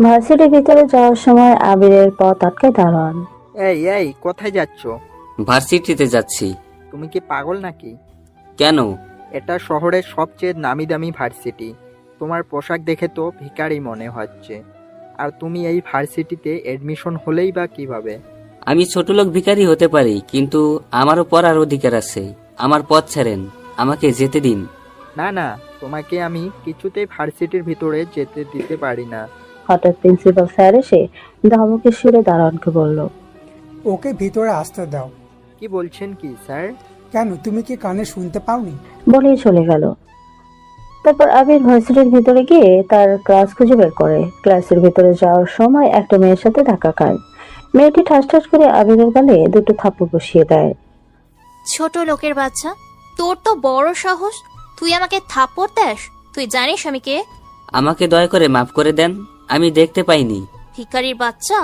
ভার্সিটির ভিতরে যাওয়ার সময় আবিরের পথ আটকে দাঁড়ান। এই এই কোথায় যাচ্ছ? ভার্সিটিতে যাচ্ছি। তুমি কি পাগল নাকি? কেন? এটা শহরের সবচেয়ে নামি দামি ভার্সিটি। তোমার পোশাক দেখে তো ভিখারি মনে হচ্ছে। আর তুমি এই ভার্সিটিতে এডমিশন হলেই বা কিভাবে? আমি ছোট লোক ভিখারি হতে পারি, কিন্তু আমারও পড়ার অধিকার আছে। আমার পথ ছাড়েন, আমাকে যেতে দিন। না না, তোমাকে আমি কিছুতেই ভার্সিটির ভিতরে যেতে দিতে পারি না। হঠাৎ প্রিন্সিপাল স্যার এসে ধমকে সুরে দারোয়ানকে বলল, ওকে ভিতরে আসতে দাও। কি বলছেন কি স্যার? কেন, তুমি কি কানে শুনতে পাওনি? বলেই চলে গেল। তারপর আবির ভার্সিটির ভিতরে গিয়ে তার ক্লাস খুঁজে বের করে। ক্লাসের ভিতরে যাওয়ার সময় একটা মেয়ের সাথে ধাক্কা খায়। মেয়েটি ঠাস ঠাস করে আবিরের গালে দুটো থাপ্পড় বসিয়ে দেয়। ছোট লোকের বাচ্চা, তোর তো বড় সাহস, তুই আমাকে থাপ্পড় দেস? তুই জানিস আমি কে? আমাকে দয়া করে মাফ করে দেন, আমি দেখতে পাইনি। ভিখারির বাচ্চা,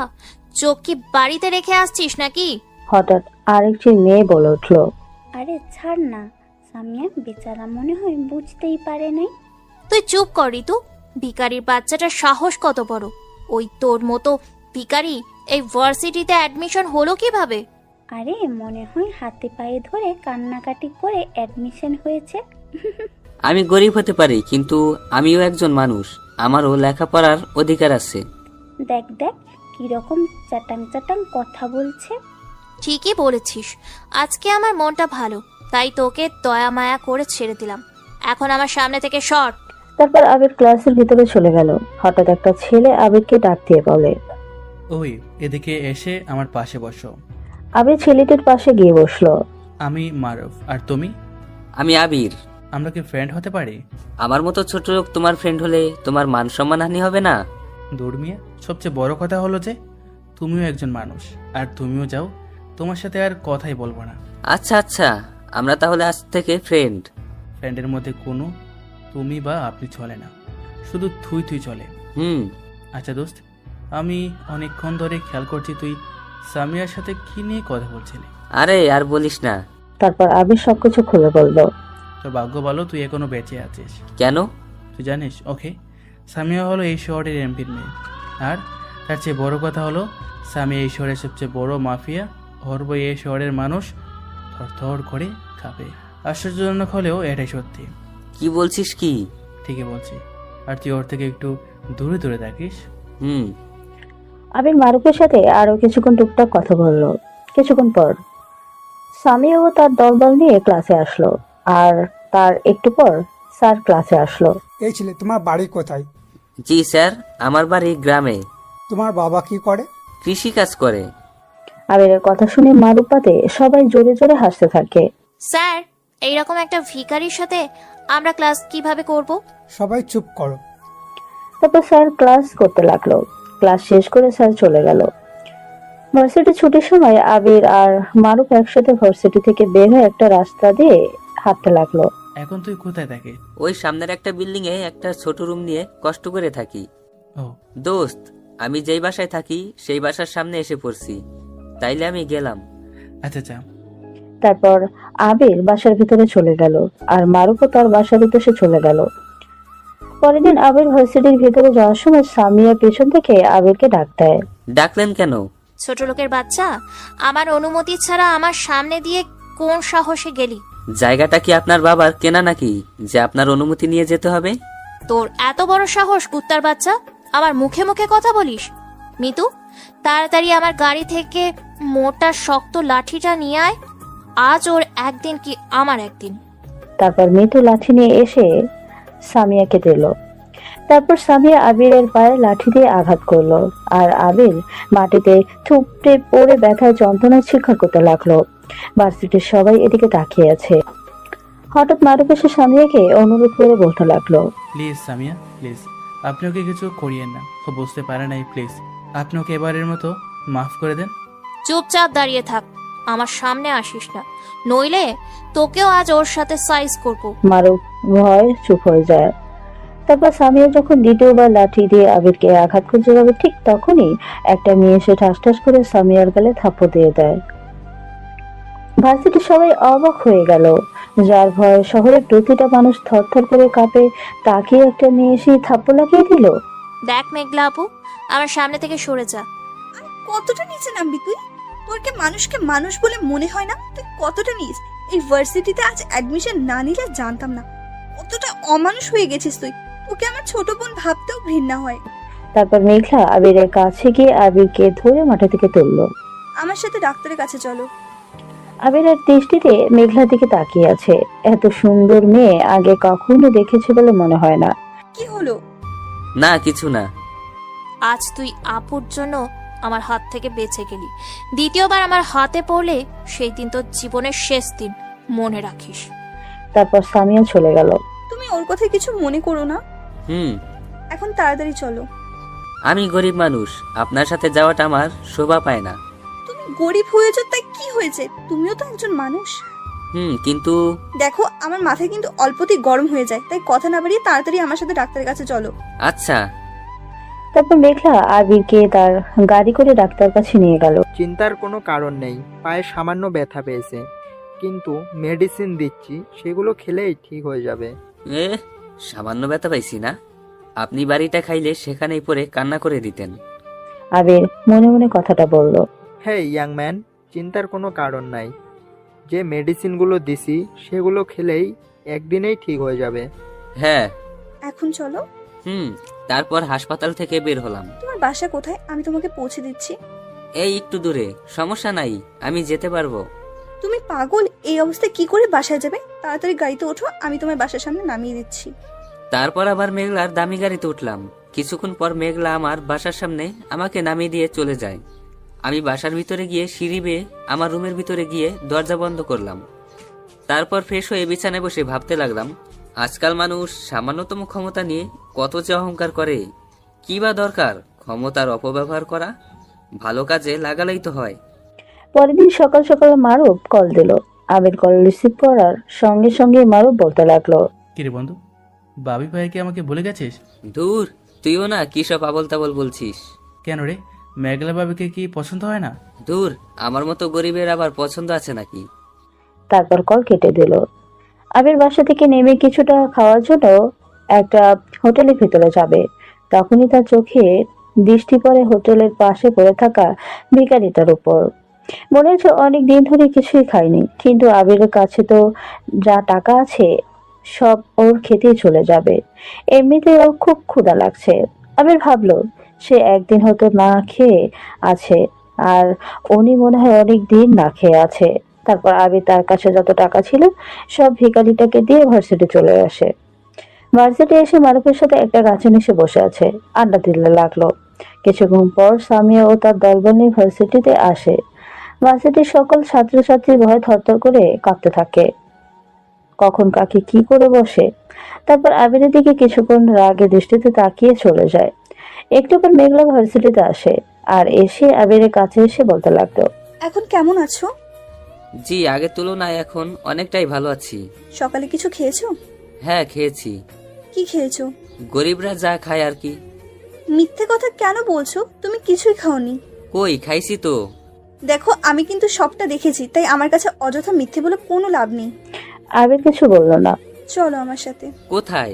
চোখ কি বাড়িতে রেখে আসছিস নাকি? হঠাৎ আরেকটি মেয়ে বলে উঠল, আরে ছাড় না, সামিয়া বেচারা মনে হয় বুঝতেই পারে নাই। তুই চুপ কর ঋতু। ভিখারির বাচ্চাটার সাহস কত বড়! ওই তোর মতো ভিখারি এই ভার্সিটিতে অ্যাডমিশন হলো কিভাবে? আরে মনে হয় হাতে পায়ে ধরে কান্নাকাটি করে অ্যাডমিশন হয়েছে। আমি গরিব হতে পারি, কিন্তু আমিও একজন মানুষ। আমারও লেখাপড়ার অধিকার আছে। দেখ দেখ কিরকম চাটাং চাটাং কথা বলছে। ঠিকই বলেছিস, আজকে আমার মনটা ভালো, তাই তোকে দয়া মায়া করে ছেড়ে দিলাম। এখন আমার সামনে থেকে সর। তারপর আবির ক্লাসের ভিতরে চলে গেল। হঠাৎ একটা ছেলে আবিরকে ডাক দিয়ে বলে, ওই এদিকে এসে আমার পাশে বসো। আবির ছেলেটির পাশে গিয়ে বসলো। আমি মারুফ, আর তুমি? আমি আবির। আমরা কি ফ্রেন্ড হতে পারি? আমার মতো ছোট লোক তোমার ফ্রেন্ড হলে তোমার মান সম্মান হানি হবে না? দূর মিয়া, সবচেয়ে বড় কথা হলো যে তুমিও একজন মানুষ, আর তুমিও যাও। তোমার সাথে আর কথাই বলবো না। আচ্ছা আচ্ছা, আমরা তাহলে আজ থেকে ফ্রেন্ড। ফ্রেন্ডের মধ্যে কোনো তুমি বা আপনি চলে না, শুধু তুই তুই চলে। হুম। আচ্ছা দোস্ত, আমি অনেকক্ষণ ধরে খেয়াল করছি তুই সামিয়ার সাথে কি নিয়ে কথা বলছিলি। আরে আর বলিস না। তারপর আবির সবকিছু খুলে বলল। তোর ভাগ্য ভালো তুই এখনো বেঁচে আছিস। কেন? তুই জানিস ওকে, সামিয়া হলো এই শহরের এমপির মেয়ে। আর তার চেয়ে বড় কথা হলো সামিয়া এই শহরের সবচেয়ে বড় মাফিয়া। ওর বই এই শহরের মানুষ থরথর করে খাবে। আশ্চর্যজনক হলেও এটাই সত্যি। কি বলছিস কি? ঠিকই বলছি। আর তুই ওর থেকে একটু দূরে দূরে থাকিস। হুম। আবির মারুফের সাথে আরো কিছুক্ষণ টুকটাক কথা বলল। কিছুক্ষণ পর সামিয়াও তার দলবল নিয়ে ক্লাসে আসলো। আর তার একটু পর স্যার ক্লাসে আসলো। এই ছেলে, তোমার বাড়ি কোথায়? জি স্যার, আমার বাড়ি গ্রামে। তোমার বাবা কি করে? কৃষি কাজ করে। আবিরের কথা শুনে মারুফাতে সবাই জোরে জোরে হাসতে থাকে। স্যার, এইরকম একটা ভিখারির সাথে আমরা ক্লাস কিভাবে করব? সবাই চুপ করো। তারপর স্যার ক্লাস করতে লাগলো। ক্লাস শেষ করে স্যার চলে গেল। ভার্সিটি ছুটির সময় আবির আর মারুফ একসাথে ভার্সিটি থেকে বের হয়ে একটা রাস্তা দিয়ে হাঁটতে লাগলো। এখন তুই কোথায় থাকিস? ওই সামনের একটা বিল্ডিং এ একটা ছোট রুম নিয়ে কষ্ট করে থাকি। ও দোস্ত, আমি যেই বাসায় থাকি সেই বাসার সামনে এসে পড়ছি, তাইলে আমি গেলাম। আচ্ছা আচ্ছা। তারপর আবির বাসার ভিতরে চলে গেল আর মারুফও তার বাসার উদ্দেশ্যে চলে গেল। পরের দিন আবির ভার্সিটির ভিতরে যাওয়ার সময় সামিয়া পেছন থেকে আবিরকে ডাক দেয়। ডাকলেন কেন? ছোট লোকের বাচ্চা, আমার অনুমতি ছাড়া আমার সামনে দিয়ে কোন সাহসে গেলি? জায়গাটা কি আপনার বাবার কেনা নাকি যে আপনার অনুমতি নিয়ে যেতে হবে? তোর এত বড় সাহস কুত্তার বাচ্চা, আমার মুখে মুখে কথা বলিস? মিতু, তাড়াতাড়ি আমার গাড়ি থেকে মোটা শক্ত লাঠিটা নিয়ে আয়। আজ ওর একদিন কি আমার একদিন। তারপর মিতু লাঠি নিয়ে এসে সামিয়াকে দিল। তারপর সামিয়া আবিরের পায়ে লাঠি দিয়ে আঘাত করলো আর আবির মাটিতে থুপড়ে পড়ে ব্যথায় যন্ত্রণায় চিৎকার করতে লাগলো। ভার্সিটির সবাই এদিকে তাকিয়ে আছে। হঠাৎ মারুফ এসে সামিয়াকে অনুরোধ করে বলতে লাগলো, প্লিজ সামিয়া, প্লিজ আপনি ওকে কিছু করিয়েন না। ও বুঝতে পারে নাই, প্লিজ আপনি ওকে এবারের মতো মাফ করে দেন। চুপচাপ দাঁড়িয়ে থাক, আমার সামনে আসিস না, নইলে তোকেও আজ ওর সাথে সাইজ করব। মারুফ ভয় চুপ হয়ে যায়। তারপর সামিয়া যখন দ্বিতীয়বার লাঠি দিয়ে আবিরকে আঘাত করতে যাবে, ঠিক তখনই একটা মেয়ে এসে ঠাস ঠাস করে সামিয়ার গালে থাপ্পড় দিয়ে দেয়। ভার্সিটির সবাই অবাক হয়ে গেল। যার ভয়ে শহরের প্রতিটা মানুষ থরথর করে কাঁপে, তাকে একটা মেয়ে এসে থাপ্পড় লাগিয়ে দিল। দেখ মেঘলা আপু, আমার সামনে থেকে সরে যা। আর কতটা নিচে নামবি তুই? তোর কি মানুষকে মানুষ বলে মনে হয় না? তুই কতটা নিস? এই ভার্সিটিতে আজ অ্যাডমিশন না নিলে জানতাম না কতটা অমানুষ হয়ে গেছিস তুই। তোকে আমার ছোট বোন ভাবতেও ঘৃণা হয়। তারপর মেঘলা আবিরের কাছে গিয়ে আবিরকে ধরে মাঠে থেকে তুললো। আমার সাথে ডাক্তারের কাছে চলো। আবিরের দৃষ্টিতে মেঘলার দিকে তাকিয়ে আছে। এত সুন্দর মেয়ে আগে কখনো দেখেছে বলে মনে হয় না। কি হলো? না কিছু না। আজ তুই আপুর জন্য আমার হাত থেকে বেঁচে গেলি। দ্বিতীয়বার আমার হাতে পড়লে সেই দিন তোর জীবনের শেষ দিন, মনে রাখিস। তারপর সামিয়া চলে গেল। তুমি ওর কথায় কিছু মনে করো না। হুম। এখন তাড়াতাড়ি চলো। আমি গরিব মানুষ, আপনার সাথে যাওয়াটা আমার শোভা পায় না। তুমি গরিব হয়েছো তাই কি হয়েছে? তুমিও তো একজন মানুষ। কিন্তু দেখো, আমার মাথায় কিন্তু অল্পতেই গরম হয়ে যায়, তাই কথা না বাড়িয়ে তাড়াতাড়ি আমার সাথে ডাক্তারের কাছে চলো। আচ্ছা। তারপর মেঘলা আবিরকে তার গাড়ি করে ডাক্তার কাছে নিয়ে গেল। চিন্তার কোনো কারণ নেই, পায়ে সামান্য ব্যথা পেয়েছে, কিন্তু মেডিসিন দিচ্ছি, সেগুলো খেলেই ঠিক হয়ে যাবে। সামান্য ব্যথা পাইছি না? আপনি বাড়িটা খাইলে সেখানেই পড়ে কান্না করে দিতেন। আবির মনে মনে কথাটা বলল। হ্যাঁ ইয়াং ম্যান, চিন্তার কোনো কারণ নাই। যে মেডিসিনগুলো দিছি সেগুলো খেলেই একদিনেই ঠিক হয়ে যাবে। হ্যাঁ। এখন চলো। তারপর হাসপাতাল থেকে বের হলাম। তোমার বাসা কোথায়? আমি তোমাকে পৌঁছে দিচ্ছি। এই একটু দূরে, সমস্যা নাই, আমি যেতে পারবো। তুমি পাগল? এই অবস্থায় কি করে বাসায় যাবে? তাড়াতাড়ি গাড়িতে ওঠো, আমি তোমার বাসার সামনে নামিয়ে দিচ্ছি। তারপর আবার মেঘলার দামি গাড়িতে উঠলাম। কিছুক্ষণ পর মেঘলা আমার বাসার সামনে আমাকে নামিয়ে দিয়ে চলে যায়। আমি বাসার ভিতরে গিয়ে সিঁড়ি বেয়ে আমার রুমের ভিতরে গিয়ে দরজা বন্ধ করলাম। তারপর ফ্রেশ হয়ে বিছানায় বসে ভাবতে লাগলাম, আজকাল মানুষ সামান্যতম ক্ষমতা নিয়ে কত যে অহংকার করে। কি বা দরকার ক্ষমতার অপব্যবহার করা? ভালো কাজে লাগালেই তো হয়। পরের দিন সকাল সকাল মারুফ কল দিল। আবির কল রিসিভ করার সঙ্গে সঙ্গে মারুফ বলতে লাগলো, কিরে বন্ধু, বাবি ভাই কি আমাকে ভুলে গেছিস? দূর, তুইও না কি সব আবল তাবল বলছিস। কেন রে, মেঘলা বাবিকে কি পছন্দ হয় না? দূর, আমার মতো গরিবের আবার পছন্দ আছে নাকি? তারপর কল কেটে দিল। আবির বাসা থেকে নেমে কিছুটা খাওয়ার জন্য একটা হোটেলের ভিতরে যাবে, তখনই তার চোখে দৃষ্টি পড়ে হোটেলের পাশে পড়ে থাকা ভিখারিটার উপর। মনে হচ্ছে অনেক দিন ধরে কিছুই খায়নি, কিন্তু আবিরের কাছে তো যা টাকা আছে সব ওর খেতেই চলে যাবে। এমনিতে ওর খুব ক্ষুধা লাগছে। আবির ভাবলো সে একদিন হয়তো না খেয়ে আছে, আর উনি মনে হয় অনেক দিন না খেয়ে আছে। তারপর আবির তার কাছে যত টাকা ছিল সব ভিখারিটাকে দিয়ে ভার্সিটি চলে আসে। ভার্সিটি এসে মারুফের সাথে একটা গাছে নিচে বসে আছে, আড্ডা দিতে লাগলো। কিছুক্ষণ পর সামিয়া ও তার দলবল নিয়ে ভার্সিটিতে আসে। ভার্সিটির সকল ছাত্রছাত্রী ভয়ে থরথর করে কাঁপতে থাকে, কখন কাকে কি করে বসে। তারপর আবিরের দিকে কিছুক্ষণ রাগে দৃষ্টিতে তাকিয়ে চলে যায়। একটু পর মেঘলা ভার্সিটিতে আসে, আর এসে আবিরের কাছে এসে বলতে লাগলো, এখন কেমন আছো? জি, আগের তুলনায় এখন অনেকটাই ভালো আছি। সকালে কিছু খেয়েছো? হ্যাঁ, খেয়েছি। কি খেয়েছো? গরিবরা যা খায় আর কি। মিথ্যে কথা কেন বলছো? তুমি কিছুই খাওনি। কই, খাইছি তো। দেখো, আমি কিন্তু সবটা দেখেছি, তাই আমার কাছে অযথা মিথ্যে বলে কোনো লাভ নেই। আবির কিছু বললো না। চলো আমার সাথে। কোথায়?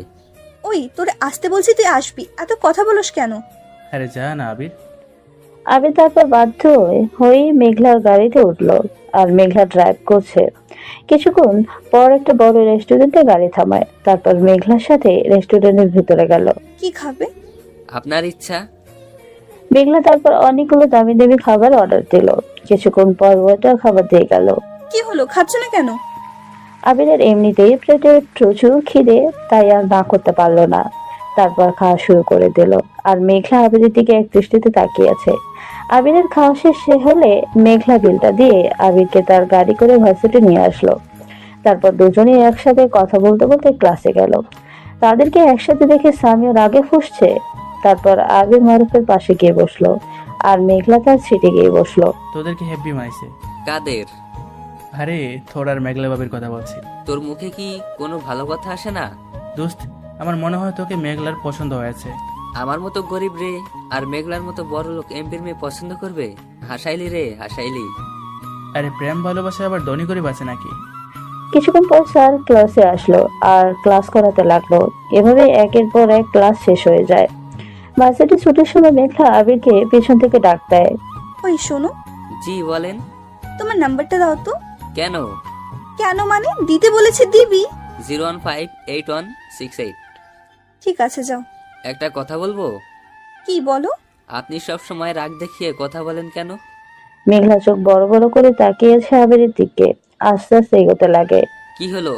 ওই তোরে আসতে বলছি, তুই আসবি, এত কথা বলস কেন? আরে যা না আবির। আবির তারপর বাধ্য হয়ে মেঘলার গাড়িতে উঠলো, আর মেঘলা ড্রাইভ করছে। কিছুক্ষণ পর একটা বড় রেস্টুরেন্টে গাড়ি থামায়। তারপর মেঘলার সাথে রেস্টুরেন্টের ভিতরে গেল। কি খাবে? আপনার ইচ্ছা। মেঘলা তারপর অনেকগুলো দামি দামি খাবার অর্ডার দিল। কিছুক্ষণ পর ওটা খাবার দিয়ে গেল। কি হলো, খাচ্ছ না কেন? আবিরের এমনিতেই পেটে প্রচুর খিদে, তাই আর না করতে পারলো না। তারপর খাওয়া শুরু করে দিল, আর মেঘলা আবিরের দিকে এক দৃষ্টিতে তাকিয়ে আছে। আবিরের খাওয়া শেষ হলে মেঘলা বিলটা দিয়ে আবিরকে তার গাড়ি করে ভার্সিটি নিয়ে আসলো। তারপর দুজনেই একসাথে কথা বলতে বলতে ক্লাসে গেল। তাদেরকে একসাথে দেখে সামিয়া রাগে ফুঁসছে। তারপর আবির মারুফের পাশে গিয়ে বসলো, আর মেঘলা তার সিটে গিয়ে বসলো। তোদেরকে হেব্বি মাইছে। কাদের? আরে তোর আর মেঘলা বাবির কথা বলছি। তোর মুখে কি কোনো ভালো কথা আসে না? দোস্ত, আমার মনে হয় তোকে মেঘলার পছন্দ হয়েছে। আমার মতো গরিব রে আর মেঘলার মতো বড় লোক এমপির মেয়ে পছন্দ করবে? হাসাইলি রে, হাসাইলি। আরে প্রেম ভালোবাসা আবার ধনী গরিব আছে নাকি? কিছুক্ষণ পর স্যার ক্লাসে আসলো আর ক্লাস করাতে লাগলো। এভাবে একের পর এক ক্লাস শেষ হয়ে যায়। ভার্সিটি ছুটির সময় মেঘলা আবিরকে পেছন থেকে ডাক দেয়। ওই শোনো, জি বলেন। তোমার নাম্বারটা দাও তো। কেন? কেন মানে? দিতে বলেছে দিবি। 0158168। ঠিক আছে, যাও। একটা কথা বলবো? কি বলো? আপনি সব সময় রাগ দেখিয়ে কথা বলেন কেন? মেঘলা চোখ বড় বড় করে তাকিয়েছে আবিরের দিকে, আস্তে আস্তে এগোতে লাগে। কি হলো?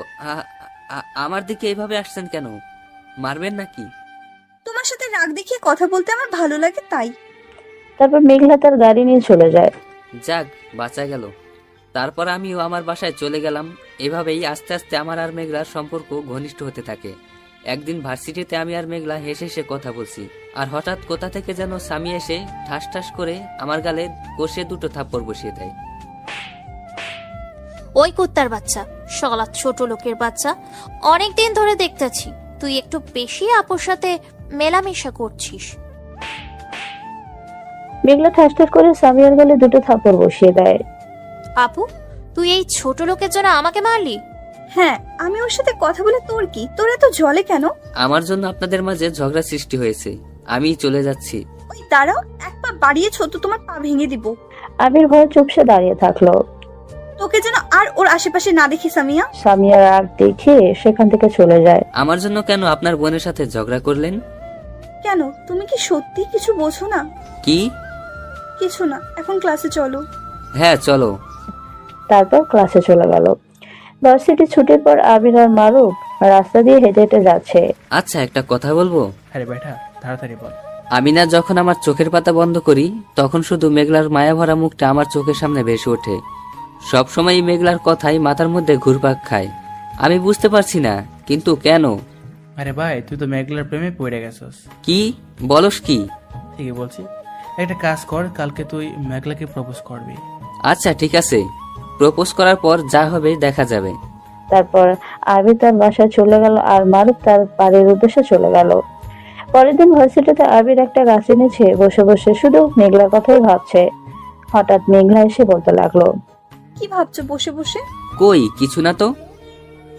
আমার দিকে এইভাবে আসছেন কেন? মারবেন নাকি? তোমার সাথে রাগ দেখিয়ে কথা বলতে আমার ভালো লাগে তাই। তারপর মেঘলা তার গাড়ি নিয়ে চলে যায়। যাক, বাঁচা গেল। তারপর আমিও আমার বাসায় চলে গেলাম। এভাবেই আস্তে আস্তে আমার আর মেঘলার সম্পর্ক ঘনিষ্ঠ হতে থাকে। একদিন ভার্সিটিতে আমি আর মেঘলা হেসে হেসে কথা বলছি, আর হঠাৎ কোথা থেকে যেন স্বামী এসে ঠাস ঠাস করে আমার গালে কষে 2 থাপ্পড় বসিয়ে দেয়। ওই কুত্তার বাচ্চা, শালা ছোট লোকের বাচ্চা, অনেকদিন ধরে দেখতেছি তুই একটু বেশি আপুর সাথে মেলামেশা করছিস। মেঘলা ঠাস ঠাস করে সামিয়ার গালে 2 থাপ্পড় বসিয়ে দেয়। আপু, তুই এই ছোট লোকের জন্য আমাকে মারলি? হ্যাঁ, আমি ওর সাথে কথা বলে তোর কি? তোর এত জলে কেন? আমার জন্য আপনাদের মাঝে ঝগড়া সৃষ্টি হয়েছে। আমি চলে যাচ্ছি। ওই দাঁড়াও, এক পা বাড়িয়েছো তো তোমার পা ভেঙে দিব। আবির ভয়ে চুপসে দাঁড়িয়ে থাকলো। তোকে যেন আর ওর আশেপাশে না দেখি সামিয়া। সামিয়ার রাগ দেখে সেখান থেকে চলে যায়। আমার জন্য কেন আপনার বোনের সাথে ঝগড়া করলেন? কেন, তুমি কি সত্যি কিছু বোঝো না? কি? কিছু না, এখন ক্লাসে চলো। হ্যাঁ চলো। তারপর ক্লাসে চলে গেল। ভার্সিটি ছুটির পর আবির আর মারুফ রাস্তা দিয়ে হেঁটে হেঁটে যাচ্ছে। আচ্ছা, একটা কথা বলবো? আরে বেটা, তাড়াতাড়ি বল। আমি না যখন আমার চোখের পাতা বন্ধ করি, তখন শুধু মেঘলার মায়া ভরা মুখটা আমার চোখের সামনে ভেসে ওঠে। সবসময় মেঘলার কথাই মাথার মধ্যে ঘুরপাক খায়। আমি বুঝতে পারছি না, কিন্তু কেন? আরে ভাই, তুই তো মেঘলার প্রেমে পড়ে গেছস। কি বলস? কি? ঠিকই বলছি। একটা কাজ কর, কালকে তুই মেঘলাকে প্রপোজ করবি। আচ্ছা ঠিক আছে, প্রপোজ করার পর যা হবে দেখা যাবে। তারপর আবির তার বাসায় চলে গেল আর মারুফ তার বাড়ির উদ্দেশ্যে চলে গেল। পরের দিন ভার্সিটিতে আবির একটা গাছের নিচে বসে বসে শুধু মেঘলার কথাই ভাবছে। হঠাৎ মেঘলা এসে বলতে লাগলো, কি ভাবছো বসে বসে? কই কিছু না তো।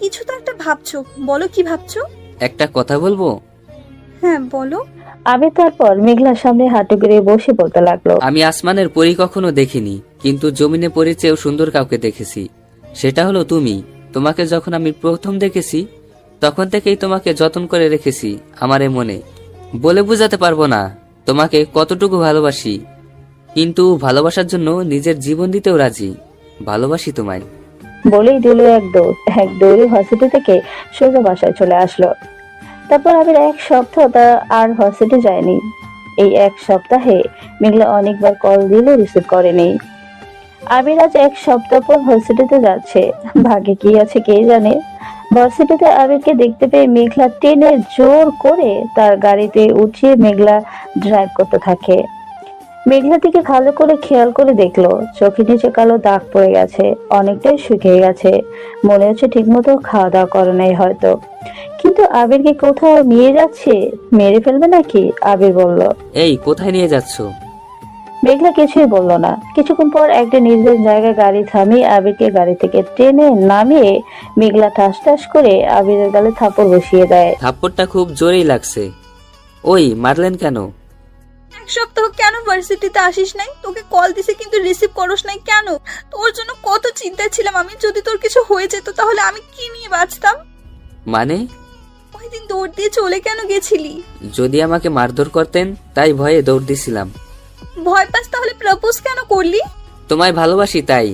কিছু তো একটা ভাবছো, বলো কি ভাবছো? একটা কথা বলবো? হ্যাঁ বলো। আবির তারপর মেঘলার সামনে হাঁটু গেড়ে বসে বলতে লাগলো, আমি আসমানের পরী কখনো দেখিনি, কিন্তু জমিনে পরীর চেয়েও সুন্দর কাউকে দেখেছি। সেটা হলো তুমি। তোমাকে যখন আমি প্রথম দেখেছি, তখন থেকেই তোমাকে যত্ন করে রেখেছি আমার মনে। বলে বোঝাতে পারবো না তোমাকে কতটুকু ভালোবাসি, কিন্তু ভালোবাসার জন্য নিজের জীবন দিতেও রাজি। ভালোবাসি তোমায়। বলেই দিল এক দৌড়ে ভার্সিটি থেকে সোজা বাসায় চলে আসলো। তারপর আবির 1 সপ্তাহ তা আর ভার্সিটি যায়নি। এই 1 সপ্তাহে মেঘলা অনেকবার কল দিলে রিসিভ করেনি। আবির আজ 1 সপ্তাহ পর ভার্সিটিতে যাচ্ছে। ভাগ্যে কি আছে কে জানে। ভার্সিটিতে আবিরকে দেখতে পেয়ে মেঘলা টেনে জোর করে তার গাড়িতে উঠিয়ে মেঘলা ড্রাইভ করতে থাকে। মেঘলা দিকে ভালো করে খেয়াল করে দেখলো, চোখের নিচে কালো দাগ পড়ে গেছে, অনেকটাই শুকিয়ে গেছে। মনে হচ্ছে ঠিকমতো খাওয়া দাওয়া করে নাই হয়তো। কিন্তু আবিরকে কোথাও নিয়ে যাচ্ছে, মেরে ফেলবে নাকি? আবির বলল। এই কোথায় নিয়ে যাচ্ছ? মেঘলা কিছুই বলল না। কিছুক্ষণ পর একটা নির্জন জায়গায় গাড়ি থামিয়ে আবিরকে গাড়ি থেকে টেনে নামিয়ে মেঘলা ঠাস ঠাস করে আবিরের গালে থাপড় বসিয়ে দেয়। থাপ্পড়টা খুব জোরেই লাগছে। ওই মারলেন কেন? 1 সপ্তাহ কেন ভার্সিটিতে আসিস নাই? তোকে কল দিছে কিন্তু রিসিভ করস নাই কেন? তোর জন্য কত চিন্তায় ছিলাম আমি। যদি তোর কিছু হয়ে যেত তাহলে আমি কি নিয়ে বাঁচতাম? মানে? ওই দিন দৌড় দিয়ে চলে কেন গেছিলি? যদি আমাকে মারধর করতেন তাই ভয়ে দৌড় দিছিলাম। ভয় পাস তাহলে প্রপোজ কেন করলি? তোমায় ভালোবাসি তাই।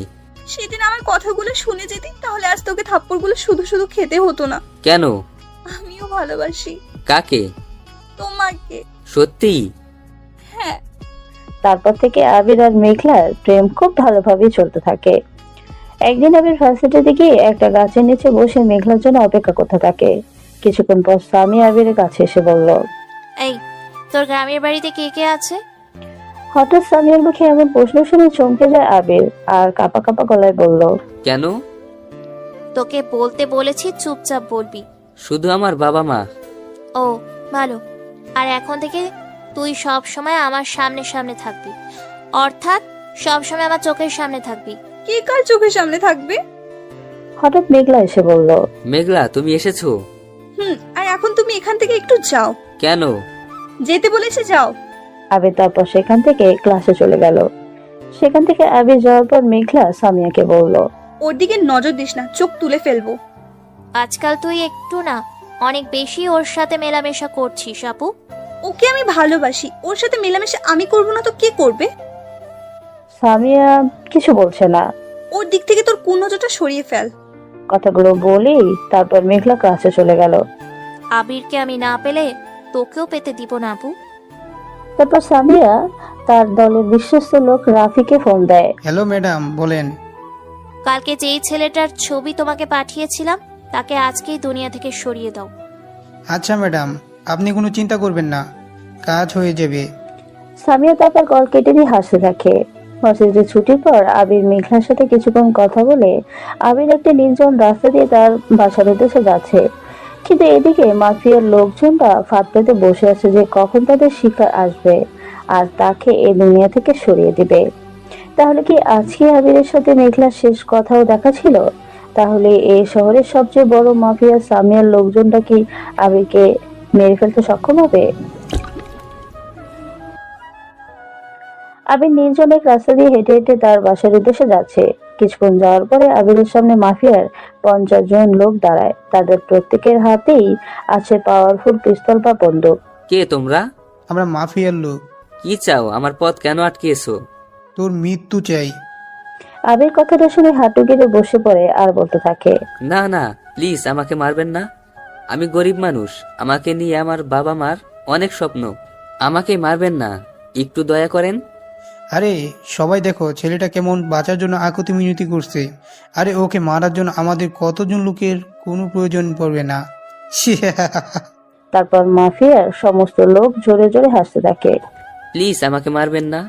সেদিন আমার কথাগুলো শুনে যেতি তাহলে আজ তোকে থাপ্পড়গুলো শুধু শুধু খেতে হতো না। কেন? আমিও ভালোবাসি কাকে? তোমাকে। সত্যি? হ্যাঁ। তারপর থেকে আবির আর মেঘলার প্রেম খুব ভালোভাবেই চলতে থাকে। একদিন আবির ভার্সিটিতে গিয়ে একটা গাছের নিচে বসে মেঘলার জন্য অপেক্ষা করতে থাকে। কিছুক্ষণ পর স্বামী আবিরের কাছে এসে বলল, এই, তোর গ্রামের বাড়িতে কে কে আছে? হঠাৎ স্বামীর মুখে এমন প্রশ্ন শুনে চমকে যায় আবির আর কাঁপা কাঁপা গলায় বলল, কেন? তোকে বলতে বলেছি, চুপচাপ বলবি। শুধু আমার বাবা মা। ও ভালো। আর এখন থেকে তুই সব সময় আমার সামনে সামনে থাকবি, অর্থাৎ সব সময় আমার চোখের সামনে থাকবি। কে কার চোখের সামনে থাকবে? হঠাৎ মেঘলা এসে বলল, মেঘলা তুমি এসেছো? আর এখন তুমি এখান থেকে একটু যাও। কেন? যেতে বলেছে যাও। আবির তারপর সেখান থেকে ক্লাসে চলে গেল। সেখান থেকে আবির যাওয়ার পর মেঘলা সামিয়াকে বলল, ওর দিকে নজর দিস না, চোখ তুলে ফেলবো। আজকাল তুই একটু না অনেক বেশি ওর সাথে মেলামেশা করছিস আপু। ওকে আমি ভালোবাসি, ওর সাথে মেলামেশা আমি করবো না তো কে করবে? সামিয়া কিছু বলছে না। ওর দিক থেকে তোর কোন নজরটা সরিয়ে ফেল। কথাগুলো বলেই তারপর মেঘলা ক্লাসে চলে গেল। আবিরকে আমি না পেলে তোকেও পেতে দিব না আপু। তারপর সামিয়া তার দলের বিশ্বস্ত লোক রাফিকে ফোন দেয়। হ্যালো ম্যাডাম, বলেন। কালকে যেই ছেলেটার ছবি তোমাকে পাঠিয়েছিলাম তাকে আজকেই দুনিয়া থেকে সরিয়ে দাও। আচ্ছা ম্যাডাম, আপনি কোনো চিন্তা করবেন না, কাজ হয়ে যাবে। সামিয়া তারপর কল কেটে দিয়ে হাসতে থাকে। ভার্সিটির ছুটির পর আবির মেঘলার সাথে কিছুক্ষণ কথা বলে আবির একটি নির্জন রাস্তা দিয়ে তার বাসার উদ্দেশ্যে যাচ্ছে। কিন্তু এদিকে মাফিয়ার লোকজনরা ফাঁদ পেতে বসে আছে যে কখন তাদের শিকার আসবে আর তাকে এই দুনিয়া থেকে সরিয়ে দিবে। তাহলে কি আজকে আবিরের সাথে মেঘলার শেষ কথাও দেখা ছিল? তাহলে এই শহরের সবচেয়ে বড় মাফিয়া সামিয়ার লোকজনটা কি আবিরকে মেরে ফেলতে সক্ষম হবে? আবির নির্জন এক রাস্তা দিয়ে হেঁটে হেঁটে তার বাসার উদ্দেশ্যে যাচ্ছে। কিছুক্ষণ যাওয়ার পরে আবিরের সামনে মাফিয়ার 50 জন লোক দাঁড়ায়। তাদের প্রত্যেকের হাতেই আছে পাওয়ারফুল পিস্তল বা বন্দুক। কে তোমরা? আমরা মাফিয়ার লোক। কি চাও? আমার পথ কেন আটকেছো? তোর মৃত্যু চাই। আবির কথাটা শুনে হাঁটু গেড়ে বসে পড়ে আর বলতে থাকে, না না, প্লিজ আমাকে মারবেন না। আমি গরিব মানুষ, আমাকে নিয়ে আমার বাবা মার অনেক স্বপ্ন। আমাকে মারবেন না, একটু দয়া করেন। আরে সবাই দেখো ছেলেটা কেমন বাঁচার জন্য আকুতি মিনতি করছে। আরে ওকে মারার জন্য আমাদের কতজন লোকের কোনো প্রয়োজন পড়বে না। তারপর মাফিয়ার সমস্ত লোক জোরে জোরে হাসতে থাকে। প্লিজ আমাকে মারবেন না।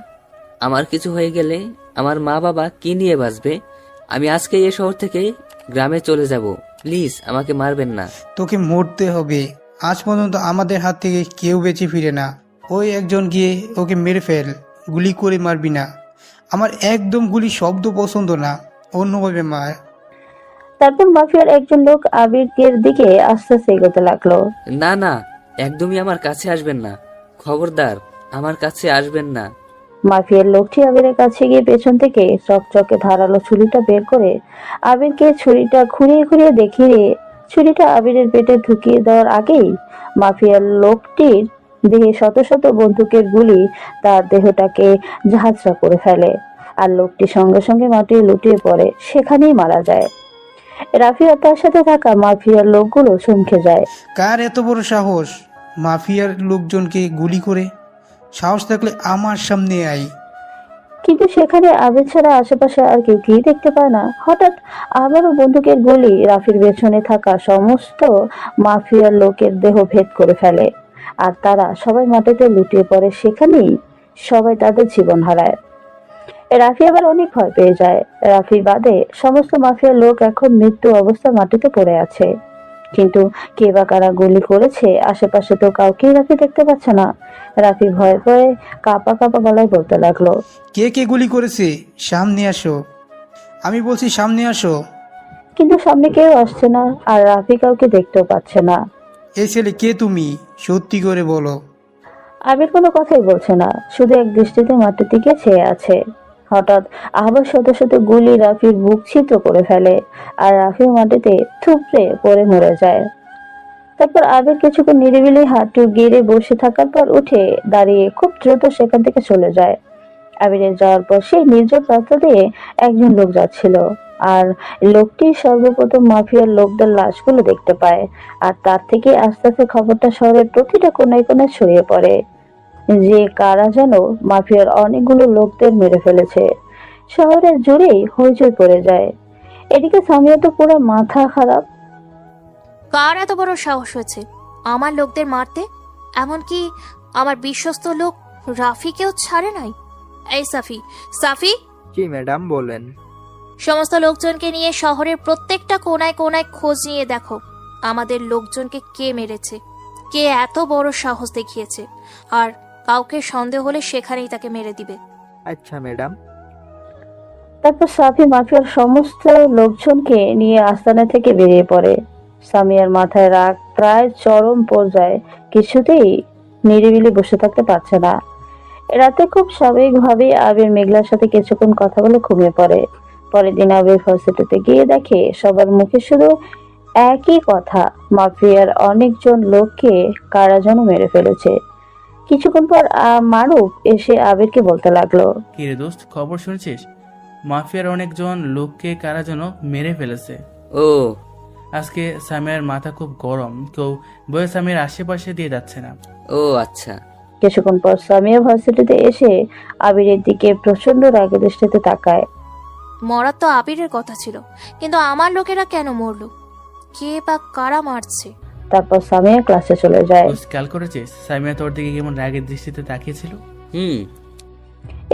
আমার কিছু হয়ে গেলে আমার মা বাবা কি নিয়ে বাঁচবে? আমি আজকে এই শহর থেকে গ্রামে চলে যাব। প্লিজ আমাকে মারবেন না। তোকে মরতে হবে। আজ পর্যন্ত আমাদের হাত থেকে কেউ বেঁচে ফিরে না। ওই একজন গিয়ে ওকে মেরে ফেল, গুলি করে মারবি না। আমার একদম গুলি শব্দ পছন্দ না, অন্যভাবে মার। তারপর মাফিয়ার একজন লোক আবিরের দিকে আস্তে আস্তে এগোতে লাগলো। না না, একদমই আমার কাছে আসবেন না। খবরদার, আমার কাছে আসবেন না। মাফিয়ার লোকটি আবিরের কাছে গিয়ে পেছন থেকে চকচকে ধারালো ছুরিটা বের করে আবিরকে ছুরিটা ঘুরিয়ে ঘুরিয়ে দেখিয়ে ছুরিটা আবিরের পেটে ঢুকিয়ে দেওয়ার আগেই মাফিয়ার লোকটির দেহে শত শত বন্দুকের গুলি তার দেহটাকে ঝাঁঝরা করে ফেলে আর লোকটি সঙ্গে সঙ্গে মাটিতে লুটিয়ে পড়ে, সেখানেই মারা যায়। রাফি আর তার সাথে থাকা মাফিয়ার লোকগুলো চমকে যায়। কার এত বড় সাহস মাফিয়ার লোকজনকে গুলি করে? সাহস থাকলে আমার সামনে আই। কিন্তু সেখানে আবির ছাড়া আশেপাশে আর কেউ কি দেখতে পায় না। হঠাৎ আবারও বন্দুকের গুলি রাফির পেছনে থাকা সমস্ত মাফিয়ার লোকের দেহ ভেদ করে ফেলে আর তারা সবাই মাটিতে লুটিয়ে পড়ে। সেখানেই সবাই তাদের জীবন হারায়। রাফি আবার অনেক ভয় পেয়ে যায়। রাফি বাদে সমস্ত মাফিয়ার লোক এখন মৃত্যু অবস্থা মাটিতে পড়ে আছে। কিন্তু কে বা কারা গুলি করেছে আশেপাশে তো কাউকেই রাফি দেখতে পাচ্ছে না। রাফি ভয়ে ভয়ে কাঁপা কাঁপা গলায় বলতে লাগলো, কে কে গুলি করেছে? সামনে আসো, আমি বলছি সামনে আসো। কিন্তু সামনে কেউ আসছে না আর রাফি কাউকে দেখতেও পাচ্ছে না। এই ছেলে কে তুমি? সত্যি করে বলো। আবির কোনো কথাই বলছে না, শুধু এক দৃষ্টিতে মাটির দিকে চেয়ে আছে। হঠাৎ আবার শত শত গুলি রাফির বুক ছিদ্র করে ফেলে আর রাফি মাটিতে থুপড়ে পড়ে মরে যায়। তারপর আবির কিছুক্ষণ নিরিবিলি হাঁটু গেড়ে বসে থাকার পর উঠে দাঁড়িয়ে খুব দ্রুত সেখান থেকে চলে যায়। আবিরের যাওয়ার পর সেই নির্জন রাস্তা দিয়ে একজন লোক যাচ্ছিল আর লোকটি সর্বপ্রথম মাফিয়ার লোকদের লাশগুলো দেখতে পায় আর তার থেকে আস্তে আস্তে খবরটা শহরের প্রতিটা কোনায় কোনায় ছড়িয়ে পড়ে যে কারা যেন মাফিয়ার অনেকগুলো লোকদের মেরে ফেলেছে। শহরের জুড়েই হইচই পড়ে যায়। এদিকে সামিয়া তো পুরো মাথা খারাপ। কার এত বড় সাহস হয়েছে আমার লোকদের মারতে? এমনকি আমার বিশ্বস্ত লোক রাফিকেও ছাড়ে নাই। এই সাফি, সাফি, জি ম্যাডাম, বলেন। সমস্ত লোকজনকে নিয়ে শহরের প্রত্যেকটা কোনায় কোনায় খোঁজ নিয়ে দেখো আমাদের লোকজনকে কে মেরেছে, কে এত বড় সাহস দেখিয়েছে, আর কাউকে সন্দেহ হলে সেখানেই তাকে মেরে দিবে। আচ্ছা ম্যাডাম। তারপর সাফি মাফিয়ার সমস্ত লোকজনকে নিয়ে আস্তানা থেকে বেরিয়ে পড়ে। সামিয়ার মাথায় রাগ প্রায় চরম পর্যায়ে, কিছুতেই নিরিবিলি বসে থাকতে পারছে না। রাতে খুব স্বাভাবিকভাবে আবির মেঘলার সাথে কিছুক্ষণ কথা বলে ঘুমিয়ে পড়ে। পরের দিন আবির ভার্সিটিতে গিয়ে দেখে সবার মুখে শুধু একই কথা, মাফিয়ার অনেকজন লোককে কারা যেন মেরে ফেলেছে। কিছুক্ষণ পর মারুফ এসে আবিরকে বলতে লাগলো, কি রে দোস্ত, খবর শুনছিস? মাফিয়ার অনেকজন লোককে কারা যেন মেরে ফেলেছে। ও আজকে সামিয়ার মাথা খুব গরম, কেউ বয়ে সামিয়ার আশেপাশে দিয়ে যাচ্ছে না। ও আচ্ছা। কিছুক্ষণ পর সামিয়া ভার্সিটিতে এসে আবিরের দিকে প্রচন্ড রাগে দৃষ্টিতে তাকায়। মরার তো আবিরের কথা ছিল, কিন্তু আমার লোকেরা কেন মরলো? কে বা কারা মারছে? তারপর সামিয়া ক্লাসে চলে যায়। দোস্ত, খেয়াল করেছিস সামিয়া তোর দিকে কেমন রাগের দৃষ্টিতে তাকিয়েছিল? হুম।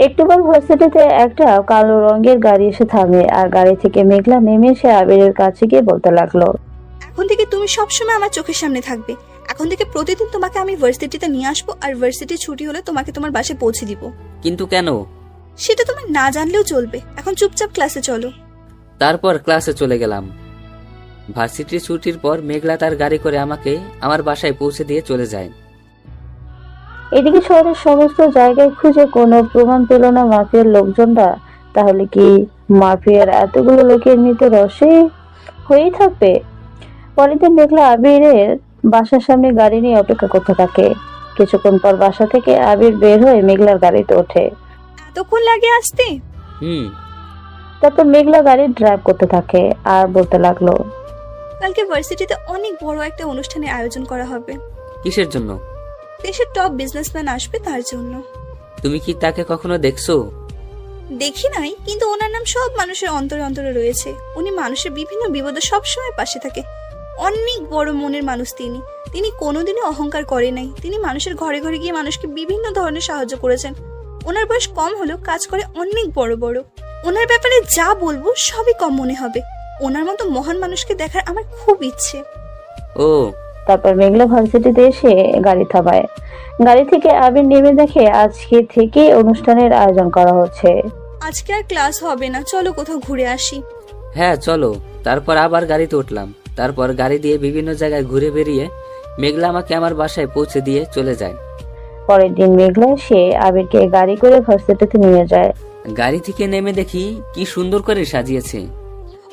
একটু পর ভার্সিটিতে একটা কালো রঙের গাড়ি এসে থামে, আর গাড়ি থেকে মেঘলা নেমে এসে আবিরের কাছে গিয়ে বলতে লাগলো, এখন থেকে তুমি সবসময় আমার চোখের সামনে থাকবে। এখন থেকে প্রতিদিন তোমাকে আমি ভার্সিটিতে নিয়ে আসবো, আর ভার্সিটি ছুটি হলে তোমাকে তোমার বাসায় পৌঁছে দিব। কিন্তু কেন? সেটা তোমার না জানলেও চলবে। এখন চুপচাপ ক্লাসে চলো। তারপর ক্লাসে চলে গেলাম। ভার্সিটির ছুটির পর মেঘলা তার গাড়ি করে আমাকে আমার বাসায় পৌঁছে দিয়ে চলে যায়। এদিকে শহরের সমস্ত জায়গায় খুঁজে কোনো প্রমাণ পেল না মাফিয়ার লোকজনরা। তাহলে কি মাফিয়ার এতগুলো লোকের মৃত্যু রহস্য হয়েই থাকবে? পরের দিন মেঘলা আবিরের বাসার সামনে গাড়ি নিয়ে অপেক্ষা করতে থাকে। কিছুক্ষণ পর বাসা থেকে আবির বের হয়ে মেঘলার গাড়িতে ওঠে। এতক্ষণ লাগে আসতে? হুম। তারপর মেঘলা গাড়ি ড্রাইভ করতে থাকে আর বলতে লাগলো, কালকে ভার্সিটিতে অনেক বড় একটা অনুষ্ঠানের আয়োজন করা হবে। কিসের জন্য? দেশের টপ বিজনেসম্যান আসবে, তার জন্য। তুমি কি তাকে কখনো দেখছো? দেখি নাই, কিন্তু ওনার নাম সব মানুষের অন্তরে অন্তরে রয়েছে। উনি মানুষের বিভিন্ন বিপদে সবসময় পাশে থাকে। অনেক বড় মনের মানুষ তিনি। তিনি কোনোদিনও অহংকার করে নাই। তিনি মানুষের ঘরে ঘরে গিয়ে মানুষকে বিভিন্ন ধরনের সাহায্য করেছেন। ওনার বয়স কম হলেও কাজ করে অনেক বড় বড়। ওনার ব্যাপারে যা বলবো সবই কম মনে হবে। ওনার মতো মহান মানুষকে দেখার আমার খুব ইচ্ছে। ও। তারপর মেঘলা ভার্সিটিতে এসে গাড়ি থামায়। গাড়ি থেকে আবির নেমে দেখে আজকে থেকে অনুষ্ঠানের আয়োজন করা হচ্ছে। আজকে আর ক্লাস হবে না, চলো কোথাও ঘুরে আসি। হ্যাঁ চলো। তারপর আবার গাড়িতে উঠলাম। তারপর গাড়ি দিয়ে বিভিন্ন জায়গায় ঘুরে বেরিয়ে মেঘলা আমাকে আমার বাসায় পৌঁছে দিয়ে চলে যায়। পরের দিন মেঘলা এসে আবিরকে গাড়ি করে ভার্সিটিতে নিয়ে যায়। গাড়ি থেকে নেমে দেখি কি সুন্দর করে সাজিয়েছে।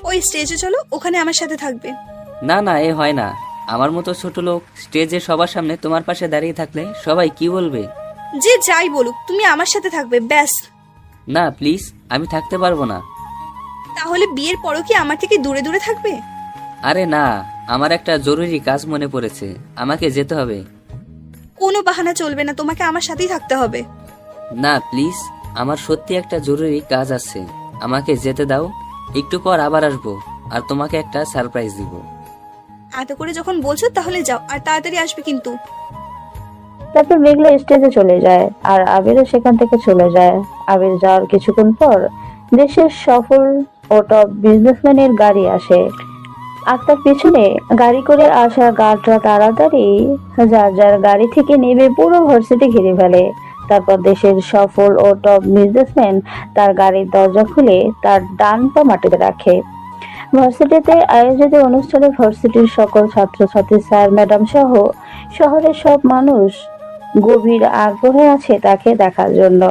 ওই স্টেজে চলো, ওখানে আমার সাথে থাকবে। না না, এ হয় না। আমার মতো ছোট লোক স্টেজে সবার সামনে তোমার পাশে দাঁড়িয়ে থাকলে সবাই কি বলবে? যে যাই বলুক, তুমি আমার সাথে থাকবে ব্যাস। না প্লিজ, আমি থাকতে পারবো না। তাহলে বিয়ের পরও কি আমার থেকে দূরে দূরে থাকবে? আরে না, আমার একটা জরুরি কাজ মনে পড়েছে, আমাকে যেতে হবে। কোনো বাহানা চলবে না, তোমাকে আমার সাথেই থাকতে হবে। না প্লিজ, আমার সত্যি একটা জরুরি কাজ আছে, আমাকে যেতে দাও। একটু পর আবার আসবো আর তোমাকে একটা সারপ্রাইজ দিব। এত করে যখন বলছো তাহলে যাও, আর তাড়াতাড়ি আসবে কিন্তু। তারপর মেঘলা স্টেজে চলে যায় আর আবিরও সেখান থেকে চলে যায়। আবির যাওয়ার কিছুক্ষণ পর দেশের সফল ও টপ বিজনেসম্যানের গাড়ি আসে। আর তার পিছনে গাড়ি করে আসা গার্ডরা তাড়াতাড়ি যার যার গাড়ি থেকে নেমে পুরো ভার্সিটি ঘিরে ফেলে। তারপর দেশের সফল ও টপ বিজনেসম্যান তার গাড়ির দরজা খুলে তার ডান পা মাটিতে রাখে। ভার্সিটিতে আয়োজিত অনুষ্ঠানে ভার্সিটির সকল ছাত্রছাত্রী, স্যার ম্যাডাম সহ শহরের সব মানুষ গভীর আগ্রহে আছে তাকে দেখার জন্য।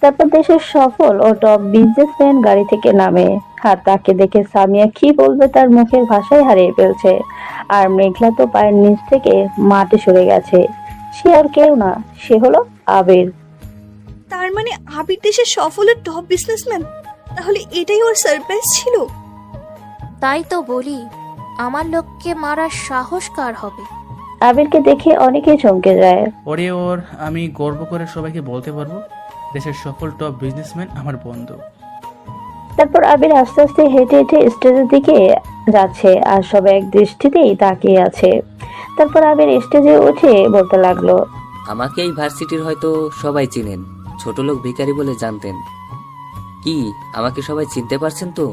তারপর দেশের সফল ও টপ বিজনেসম্যান গাড়ি থেকে নামে, আর তাকে দেখে সামিয়া কি বলবে তার মুখের ভাষায় হারিয়ে ফেলছে। আর মেঘলা তো পায়ের নিচ থেকে মাটি সরে গেছে। সে আর কেউ না, সে হলো আবির। তার মানে আবির দেশের সফল ও টপ বিজনেসম্যান? তাহলে এটাই ওর সারপ্রাইজ ছিল? তাই তো বলি, আমার লোককে মারার সাহস কার হবে? আবিরকে দেখে অনেকেই চমকে যায়। ওর আমি গর্ব করে সবাইকে বলতে পারবো দেশের সফল টপ বিজনেসম্যান আমার বন্ধু। তারপর আবির আস্তে আস্তে হেঁটে হেঁটে স্টেজের দিকে যাচ্ছে আর সবাই এক দৃষ্টিতেই তাকিয়ে আছে। তারপর আবির স্টেজে উঠে বলতে লাগলো, আমাকে এই ভার্সিটির হয়তো সবাই চিনেন, ছোট লোক ভিখারি বলে জানতেন। কি আমাকে সবাই চিনতে পারছেন তো?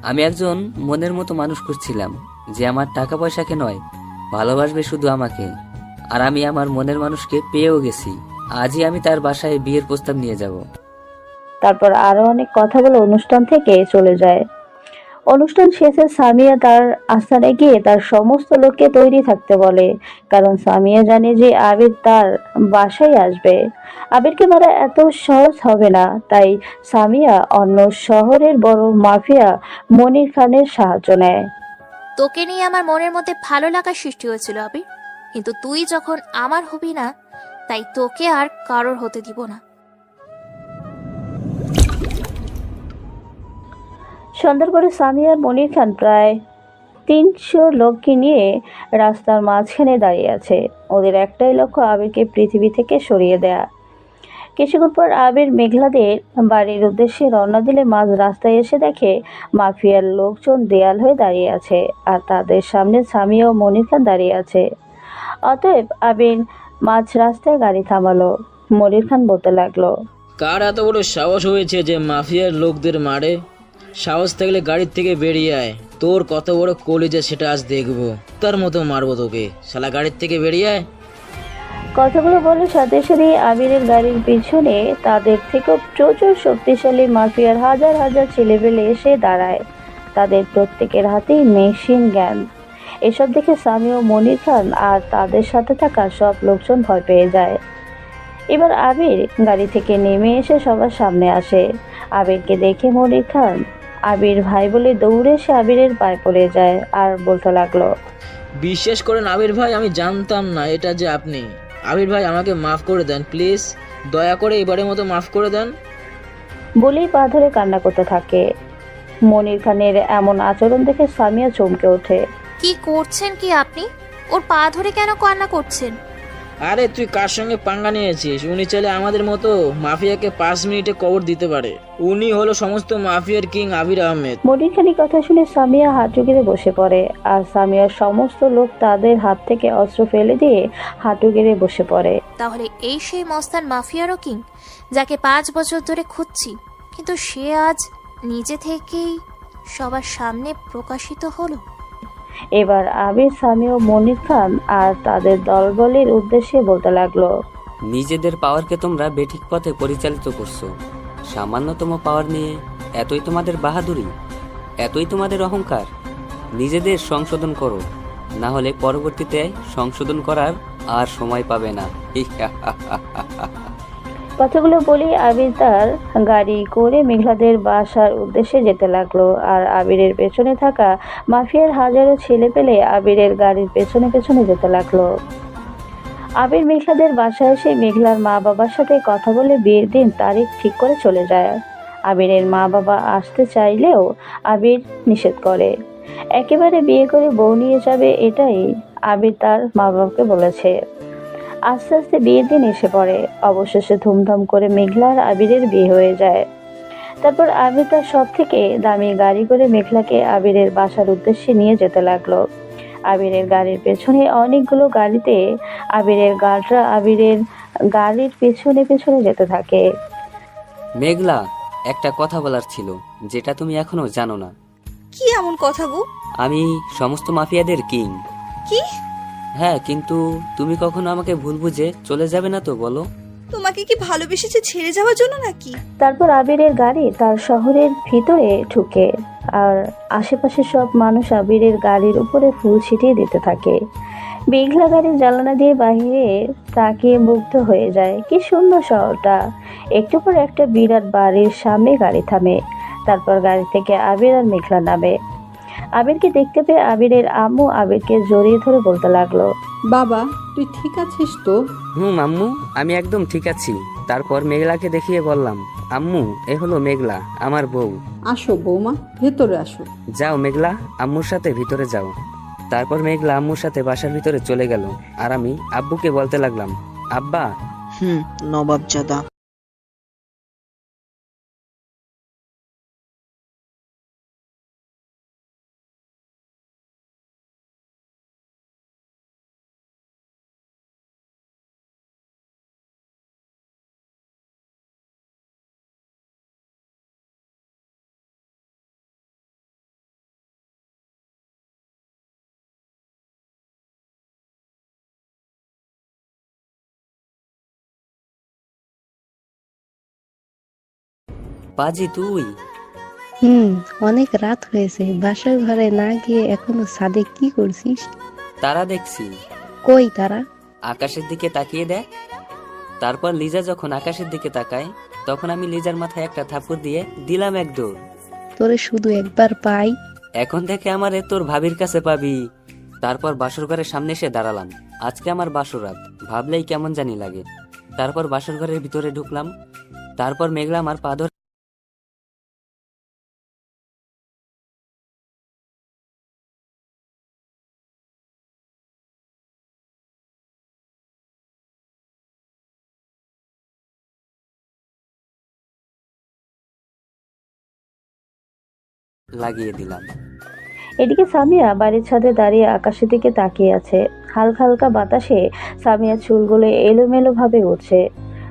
আমি একজন মনের মতো মানুষ খুঁজছিলাম, যে আমার টাকা পয়সাকে নয়, ভালোবাসবে শুধু আমাকে। আর আমি আমার মনের মানুষকে পেয়েও গেছি। আজই আমি তার বাসায় বিয়ের প্রস্তাব নিয়ে যাব। তারপর আরো অনেক কথা বলে অনুষ্ঠান থেকে চলে যায়। অনুষ্ঠান শেষে সামিয়া তার আস্তানায় গিয়ে তার সমস্ত লোককে তৈরি থাকতে বলে, কারণ সামিয়া জানে যে আবির তার বাসায় আসবে। আবিরকে মারা এত সহজ হবে না, তাই সামিয়া অন্য শহরের বড় মাফিয়া মনির খানের সাহায্য নেয়। তোকে নিয়ে আমার মনের মধ্যে ভালো লাগার সৃষ্টি হয়েছিল আবির, কিন্তু তুই যখন আমার হবি না, তাই তোকে আর কারোর হতে দিব না। সন্ধ্যার পরে সামিয়া আর মনির খান প্রায় 300 লোককে নিয়ে রাস্তার মাঝখানে দাঁড়িয়ে আছে। ওদের একটাই লক্ষ্য আবিরকে পৃথিবী থেকে সরিয়ে দেয়া। কিছুক্ষণ পর আবির মেঘলাদের বাড়ির উদ্দেশ্যে রওনা দিলে মাঝ রাস্তায় এসে দেখে মাফিয়ার লোকজন দেয়াল হয়ে দাঁড়িয়ে আছে, আর তাদের সামনে সামিয়া ও মনির খান দাঁড়িয়ে আছে। অতএব আবির মাঝ রাস্তায় গাড়ি থামালো। মনির খান বলতে লাগলো, কার এত বড় সাহস হয়েছে যে মাফিয়ার লোকদের মারে? সাহস থাকলে গাড়ির থেকে বেরিয়ে আয়, তোর কত বড় কলিজা সেটা আজ দেখবো। তার মতো মারবো তোকে, শালা গাড়ির থেকে বেরিয়ে আয়। কথাগুলো বলে সাথে সাথে আবিরের গাড়ির পিছনে তাদের থেকেও প্রচুর শক্তিশালী মাফিয়ার হাজার হাজার ছেলেপেলে এসে দাঁড়ায়। তাদের প্রত্যেকের হাতেই মেশিন গান। এসব দেখে সামি ও মনির খান আর তাদের সাথে থাকা সব লোকজন ভয় পেয়ে যায়। এবার আবির গাড়ি থেকে নেমে এসে সবার সামনে আসে। আবিরকে দেখে মনির খান আবির ভাই বলে দৌড়ে এসে আবিরের পায়ে পড়ে যায় আর বলতে লাগলো, বিশ্বাস করেন আবির ভাই, আমি জানতাম না এটা যে আপনি। আবির ভাই, আমাকে মাফ করে দেন প্লিজ, দয়া করে এবারের মতো মাফ করে দেন। বলেই পা ধরে কান্না করতে থাকে। মনির খানের এমন আচরণ দেখে সামিয়া চমকে ওঠে। কি করছেন কি আপনি? ওর পা ধরে কেন কান্না করছেন? আরে তুই কার সঙ্গে পাঙ্গা নিয়েছিস? উনি চাইলে আমাদের মতো মাফিয়াকে 5 মিনিটে কবর দিতে পারে। উনি হলো সমস্ত মাফিয়ার কিং আবির আহমেদ। মনির খানের কথা শুনে সামিয়া হাঁটু গেড়ে বসে পড়ে, আর সামিয়ার সমস্ত লোক তাদের হাত থেকে অস্ত্র ফেলে দিয়ে হাঁটু গেড়ে বসে পড়ে। তাহলে এই সেই মস্তান মাফিয়ারও কিং, যাকে 5 বছর ধরে খুঁজছি, কিন্তু সে আজ নিজে থেকেই সবার সামনে প্রকাশিত হলো। এবার আবির, সামি ও মনির খান আর তাদের দলবলের উদ্দেশ্যে বলতে লাগলো, নিজেদের পাওয়ারকে তোমরা বেঠিক পথে পরিচালিত করছো। সামান্যতম পাওয়ার নিয়ে এতই তোমাদের বাহাদুরি, এতই তোমাদের অহংকার। নিজেদের সংশোধন করো, না হলে পরবর্তীতে সংশোধন করার আর সময় পাবে না। কথাগুলো বলেই আবির তার গাড়ি করে মেঘলাদের বাসার উদ্দেশ্যে যেতে লাগলো। আর আবিরের পেছনে থাকা মাফিয়ার হাজারো ছেলে পেলে আবিরের গাড়ির পেছনে পেছনে যেতে লাগলো। আবির মেঘলাদের বাসায় এসে মেঘলার মা বাবার সাথে কথা বলে বিয়ের দিন তারিখ ঠিক করে চলে যায়। আবিরের মা বাবা আসতে চাইলেও আবির নিষেধ করে। একেবারে বিয়ে করে বউ নিয়ে যাবে, এটাই আবির তার মা বাবাকে বলেছে। আস্তে আস্তে বিয়ের দিন এসে পড়ে। অবশেষে ধুমধাম করে মেঘলা আর আবিরের বিয়ে হয়ে যায়। তারপর আবির তার সব থেকে দামি গাড়ি করে মেঘলাকে আবিরের বাসার উদ্দেশ্যে নিয়ে যেতে লাগলো। আবিরের গাড়ির পেছনে অনেকগুলো গাড়িতে আবিরের গার্ডরা আবিরের গাড়ির পেছনে পেছনে যেতে থাকে। মেঘলা, একটা কথা বলার ছিল যেটা তুমি এখনো জানো না। কি এমন কথা গো? আমি সমস্ত মাফিয়াদের কিং। কি? হ্যাঁ, কিন্তু তুমি কখনো আমাকে ভুল বুঝে চলে যাবে না তো, বলো? তোমাকে কি ভালোবেসেছে ছেড়ে যাওয়ার জন্য নাকি? তারপর আবিরের গাড়ি তার শহরের ভিতরে ঢুকে, আর আশেপাশে সব মানুষ আবিরের গাড়ির উপরে ফুল ছিটিয়ে দিতে থাকে। মেঘলা গাড়ির জানালা দিয়ে বাহিরে তাকিয়ে মুগ্ধ হয়ে যায়। কি সুন্দর শহরটা। একটু পর একটা বিরাট বাড়ির সামনে গাড়ি থামে। তারপর গাড়ি থেকে আবির আর মেঘলা নামে। আবিরকে দেখতে পেয়ে আবিরের আম্মু আবিরকে জড়িয়ে ধরে বলতে লাগলো, বাবা, তুই ঠিক আছিস তো? আম্মু, আমি একদম ঠিক আছি। তারপর মেঘলাকে দেখিয়ে বললাম, আম্মু, এ হলো মেঘলা, আমার বউ। আসো বৌমা, ভেতরে আসো। যাও মেঘলা, আম্মুর সাথে ভিতরে যাও। তারপর মেঘলা আম্মুর সাথে বাসার ভিতরে চলে গেল, আর আমি আব্বুকে বলতে লাগলাম, আব্বা। নবাবজাদা। পাজি তুই? অনেক রাত হয়েছে, বাসার ঘরে না গিয়ে এখনো ছাদে কি করছিস? তারা দেখছি। কই তারা? আকাশের দিকে তাকিয়ে দেখ। তারপর লিজা যখন আকাশের দিকে তাকায় তখন আমি লিজার মাথায় একটা থাপ্পড় দিয়ে দিলাম এক দৌড়। তোরে শুধু একবার পাই। এখন থেকে আমারে তোর ভাবির কাছে পাবি। তারপর বাসর ঘরের সামনে এসে দাঁড়ালাম। আজকে আমার বাসর রাত, ভাবলেই কেমন জানি লাগে। তারপর বাসর ঘরের ভিতরে ঢুকলাম। তারপর মেঘলা আমার পা ধরে লাগিয়ে দিলাম। এদিকে সামিয়া বাড়ির ছাদে দাঁড়িয়ে আকাশের দিকে তাকিয়ে আছে। হালকা হালকা বাতাসে সামিয়ার চুলগুলো এলোমেলো ভাবে উঠছে।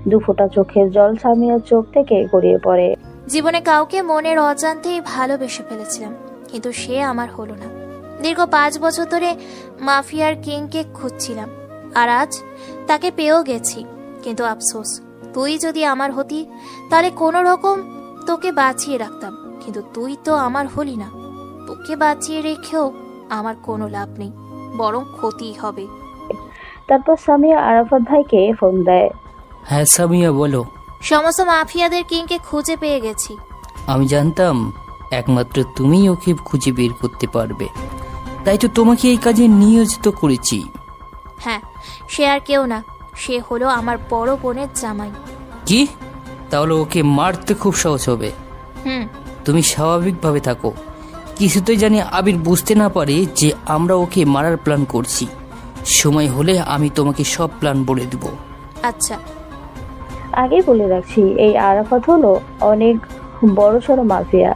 দুফোঁটা চোখের জল সামিয়ার চোখ থেকে গড়িয়ে পড়ে। জীবনে কাউকে মনের অজান্তেই ভালোবেসে ফেলেছিলাম, কিন্তু সে আমার হলো না। দীর্ঘ 5 বছর ধরে মাফিয়ার কিংকে খুঁজছিলাম, আর আজ তাকে পেয়েও গেছি। কিন্তু আফসোস, তুই যদি আমার হতি তাহলে কোনো রকম তোকে বাঁচিয়ে রাখতাম, কিন্তু তুই তো আমার হলি না। তোকে বাঁচিয়ে রেখেও আমার কোনো লাভ নেই, বরং ক্ষতি হবে। তারপর সামিয়া আরাফাত ভাইকে ফোন দেয়। হ্যাঁ সামিয়া বলো। সমস্ত মাফিয়াদের কিংকে খুঁজে পেয়ে গেছি। আমি জানতাম একমাত্র তুমিই ওকে খুঁজে বের করতে পারবে, তাই তো তোমাকে এই কাজে নিয়োজিত করেছি। হ্যাঁ, সে আর কেউ না, সে হলো আমার বড় বোনের জামাই। কি? তাহলে ওকে মারতে খুব সহজ হবে। তুমি স্বাভাবিকভাবে থাকো। কিছুতেই জানি আবির বুঝতে না পারে যে আমরা ওকে মারার প্ল্যান করছি। সময় হলে আমি তোমাকে সব প্ল্যান বলে দেব। আচ্ছা, আগেই বলে রাখছি, এই আরাফাত হলো অনেক বড়সড় মাফিয়া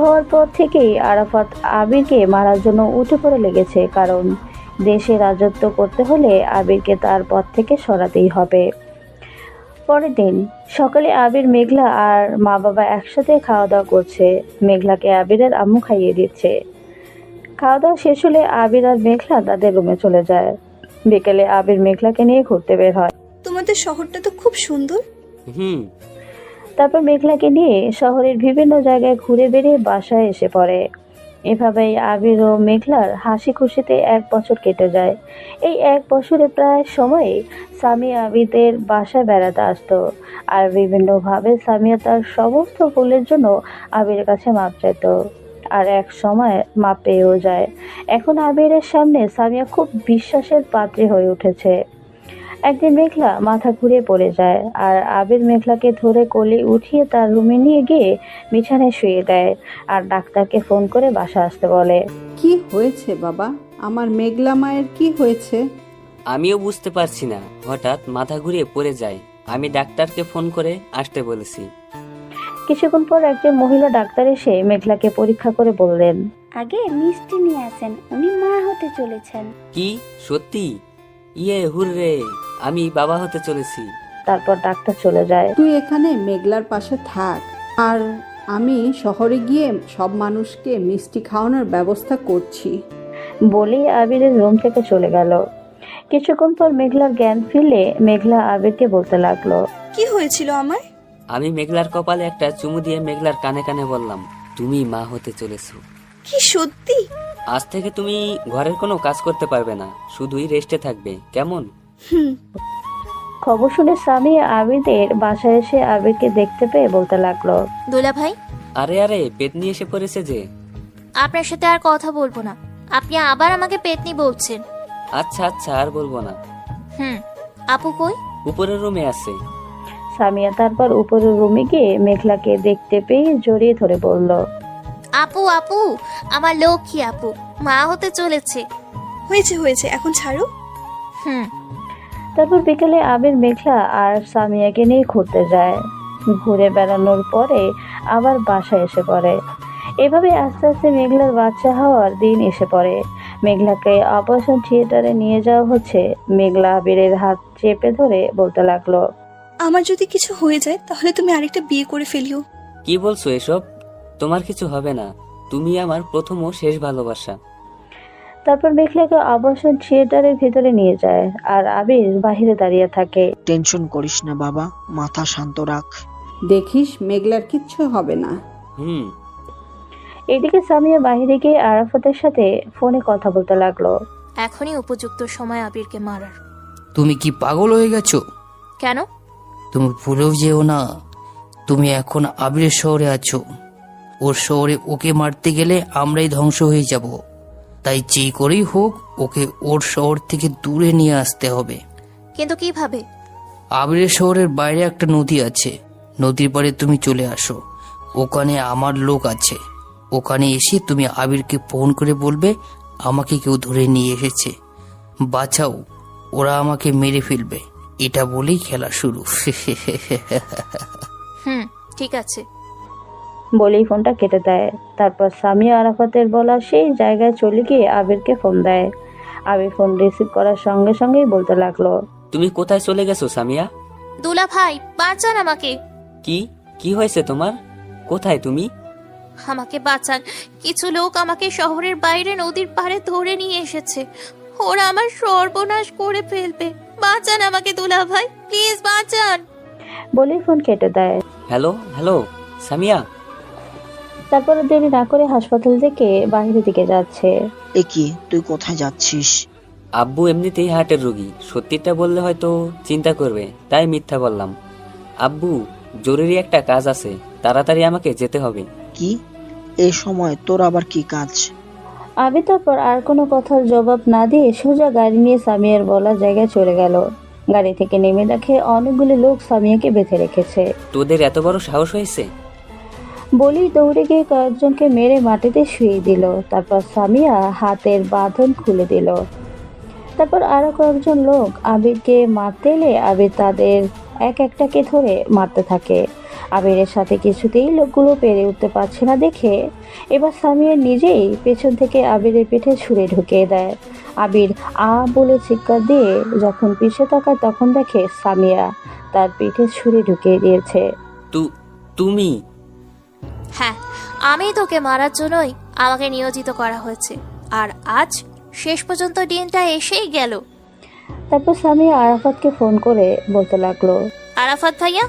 হওয়ার পর থেকেই আরাফাত আবিরকে মারার জন্য উঠে পড়ে লেগেছে। কারণ দেশে রাজত্ব করতে হলে আবিরকে তার পথ থেকে সরাতেই হবে। পরের দিন সকালে আবির, মেঘলা আর মা বাবা একসাথে খাওয়া দাওয়া করছে। মেঘলাকে আবিরের আম্মু খাইয়ে দিচ্ছে। খাওয়া দাওয়া শেষ হলে আবির আর মেঘলা তাদের রুমে চলে যায়। বিকেলে আবির মেঘলাকে নিয়ে ঘুরতে বের হয়। তোমাদের শহরটা তো খুব সুন্দর। তারপর মেঘলাকে নিয়ে শহরের বিভিন্ন জায়গায় ঘুরে বেরিয়ে বাসায় এসে পড়ে। এভাবেই আবির ও মেঘলার হাসি খুশিতে 1 বছর কেটে যায়। এই 1 বছরে প্রায় সময় সামিয়া আবিদের বাসায় বেড়াতে আসতো, আর বিভিন্নভাবে সামিয়া তার সমস্ত ভুলের জন্য আবিরের কাছে মাপ চাইত, আর এক সময় মাপ পেয়েও যায়। এখন আবিরের সামনে সামিয়া খুব বিশ্বাসের পাত্রী হয়ে উঠেছে। একদিন মেঘলা মাথা ঘুরে পড়ে যায়, আর আবির মেঘলাকে ধরে কোলে উঠিয়ে তার রুমে নিয়ে গিয়ে বিছানায় শুয়ে দেয়, আর ডাক্তারকে ফোন করে বাসা আসতে বলে। কি হয়েছে বাবা? আমার মেঘলা মায়ের কি হয়েছে? আমিও বুঝতে পারছি না, হঠাৎ মাথা ঘুরিয়ে পড়ে যায়। আমি ডাক্তারকে ফোন করে আসতে বলেছি। কিছুক্ষণ পর একজন মহিলা ডাক্তার এসে মেঘলাকে পরীক্ষা করে বললেন, আগে মিষ্টি নিয়ে আসেন, উনি মা হতে চলেছেন। কি সত্যি? ইয়ে হুররে, আমি বাবা হতে চলেছি। তারপর ডাক্তার চলে যায়। তুই এখানে মেঘলার পাশে থাক, আর আমি শহরে গিয়ে সব মানুষকে মিষ্টি খাওয়ানোর ব্যবস্থা করছি। বলেই আবিরের রুম থেকে চলে গেল। কিছুক্ষণ পর মেঘলার জ্ঞান ফিরলে মেঘলা আবিরকে বলতে লাগলো, কি হয়েছিল আমার? আমি মেঘলার কপালে একটা চুমু দিয়ে মেঘলার কানে কানে বললাম, তুমি মা হতে চলেছো। কি সত্যি? আজ থেকে তুমি ঘরের কোনো কাজ করতে পারবে না, শুধুই রেস্টে থাকবে, কেমন? খবর শুনে স্বামী আবিদের বাসায় এসে আবিরকে দেখতে পেয়ে বলতে লাগলো, দুলা ভাই, আরে আরে পেতনি এসে পড়েছে যে। আপনার সাথে আর কথা বলবো না, আপনি আবার আমাকে পেতনি বলছেন। আচ্ছা আচ্ছা, আর বলবো না। আপু কই? উপরের রুমে আছে। সামিয়া তারপর উপরের রুমে গিয়ে মেঘলাকে দেখতে পেয়ে জড়িয়ে ধরে বলল, আপু আপু, আমার লক্ষ্মী আপু মা হতে চলেছে। হয়েছে হয়েছে, এখন ছাড়ো। তারপর বিকেলে আবির, মেঘলা আর সামিয়াকে নিয়ে ঘুরতে যায়। ঘুরে বেড়ানোর পরে আবার বাসায় এসে পড়ে। এভাবে আস্তে আস্তে মেঘলার বাচ্চা হওয়ার দিন এসে পড়ে। মেঘলাকে অপারেশন থিয়েটারে নিয়ে যাওয়া হচ্ছে। মেঘলা আবিরের হাত চেপে ধরে বলতে লাগলো, আমার যদি কিছু হয়ে যায় তাহলে তুমি আরেকটা বিয়ে করে ফেলিও। কি বলছো এসব? তোমার কিছু হবে না, তুমি আমার প্রথম ও শেষ ভালোবাসা। তারপর মেঘলাকে অপারেশন থিয়েটারের ভিতরে নিয়ে যায়, আর আবির বাহিরে দাঁড়িয়ে থাকে। টেনশন করিস না বাবা, মাথা শান্ত রাখ। দেখিস মেঘলার কিচ্ছু হবে না। হুম। এদিকে সামিয়া বাইরে গিয়ে আরাফাতের সাথে ফোনে কথা বলতে লাগলো। এখনই উপযুক্ত সময় আবিরকে মারার। তুমি কি পাগল হয়ে গেছো? কেন? তুমি ভুলেও যেও না, তুমি এখন আবিরের শহরে আছো। ওর শহরে ওকে মারতে গেলে আমরাই ধ্বংস হয়ে যাব। তাই যে করেই হোক ওকে ওর শহর থেকে দূরে নিয়ে আসতে হবে। কিন্তু কিভাবে? আবিরের শহরের বাইরে একটা নদী আছে, নদীর পাড়ে তুমি চলে আসো। ওখানে আমার লোক আছে। ওখানে এসে তুমি আবিরকে ফোন করে বলবে আমাকে কেউ ধরে নিয়ে এসেছে, বাঁচাও, ওরা আমাকে মেরে ফেলবে। এটা বলেই খেলা শুরু। ঠিক আছে। বলেই ফোনটা কেটে দেয়। তারপর সামিয়া আরাফাতের বলা সেই জায়গায় চলে গিয়ে আবিরকে ফোন দেয়। আবির ফোন রিসিভ করার সঙ্গে সঙ্গেই বলতে লাগলো, তুমি কোথায় চলে গেছো সামিয়া? দুলা ভাই, বাঁচান আমাকে। কি কি হয়েছে তোমার? কোথায় তুমি? আমাকে বাঁচান। কিছু লোক আমাকে শহরের বাইরে নদীর পাড়ে ধরে নিয়ে এসেছে। ওরা আমার সর্বনাশ করে ফেলবে। বাঁচান আমাকে দুলা ভাই, প্লিজ বাঁচান। বলেই ফোন কেটে দেয়। Hello hello Samia. তারপর দেরি না করে হাসপাতাল থেকে বাইরের দিকে যাচ্ছে। এ কি, তুই কোথায় যাচ্ছিস? আব্বু এমনিতেই হার্টের রোগী, সত্যিটা বললে হয়তো চিন্তা করবে, তাই মিথ্যা বললাম। আব্বু, জরুরি একটা কাজ আছে, তাড়াতাড়ি আমাকে যেতে হবে। কি, এই সময় তোর আবার কি কাজ? আবির তারপর আর কোনো কথার জবাব না দিয়ে সোজা গাড়ি নিয়ে সামিয়ার বলা জায়গায় চলে গেল। গাড়ি থেকে নেমে দেখে অনেকগুলো লোক সামিয়াকে বেঁধে রেখেছে। তোদের এত বড় সাহস হয়েছে? বলেই দৌড়ে গিয়ে কয়েকজনকে মেরে মাটিতে শুয়ে দিল। তারপর সামিয়া হাতের বাঁধন খুলে দিল। তারপর আরো কয়েকজন লোক আবিরকে মারতে এলে আবির তাদের এক একটাকে ধরে মারতে থাকে। আবিরের সাথে কিছুতেই লোকগুলো পেরে উঠতে পারছে না দেখে এবার সামিয়া নিজেই পেছন থেকে আবিরের পিঠে ছুঁড়ে ঢুকিয়ে দেয়। আবির আ বলে চিৎকার দিয়ে যখন পিছে তাকায় তখন দেখে সামিয়া তার পিঠে ছুঁড়ে ঢুকিয়ে দিয়েছে। তুমি? হ্যাঁ, আমি তোকে মারার জন্যই আমাকে নিয়োজিত করা হয়েছে। আর আজ শেষ পর্যন্ত দিনটা এসেই গেল। তারপর সামিয়া আরাফাতকে ফোন করে বলতে লাগলো, আরাফাত ভাইয়া,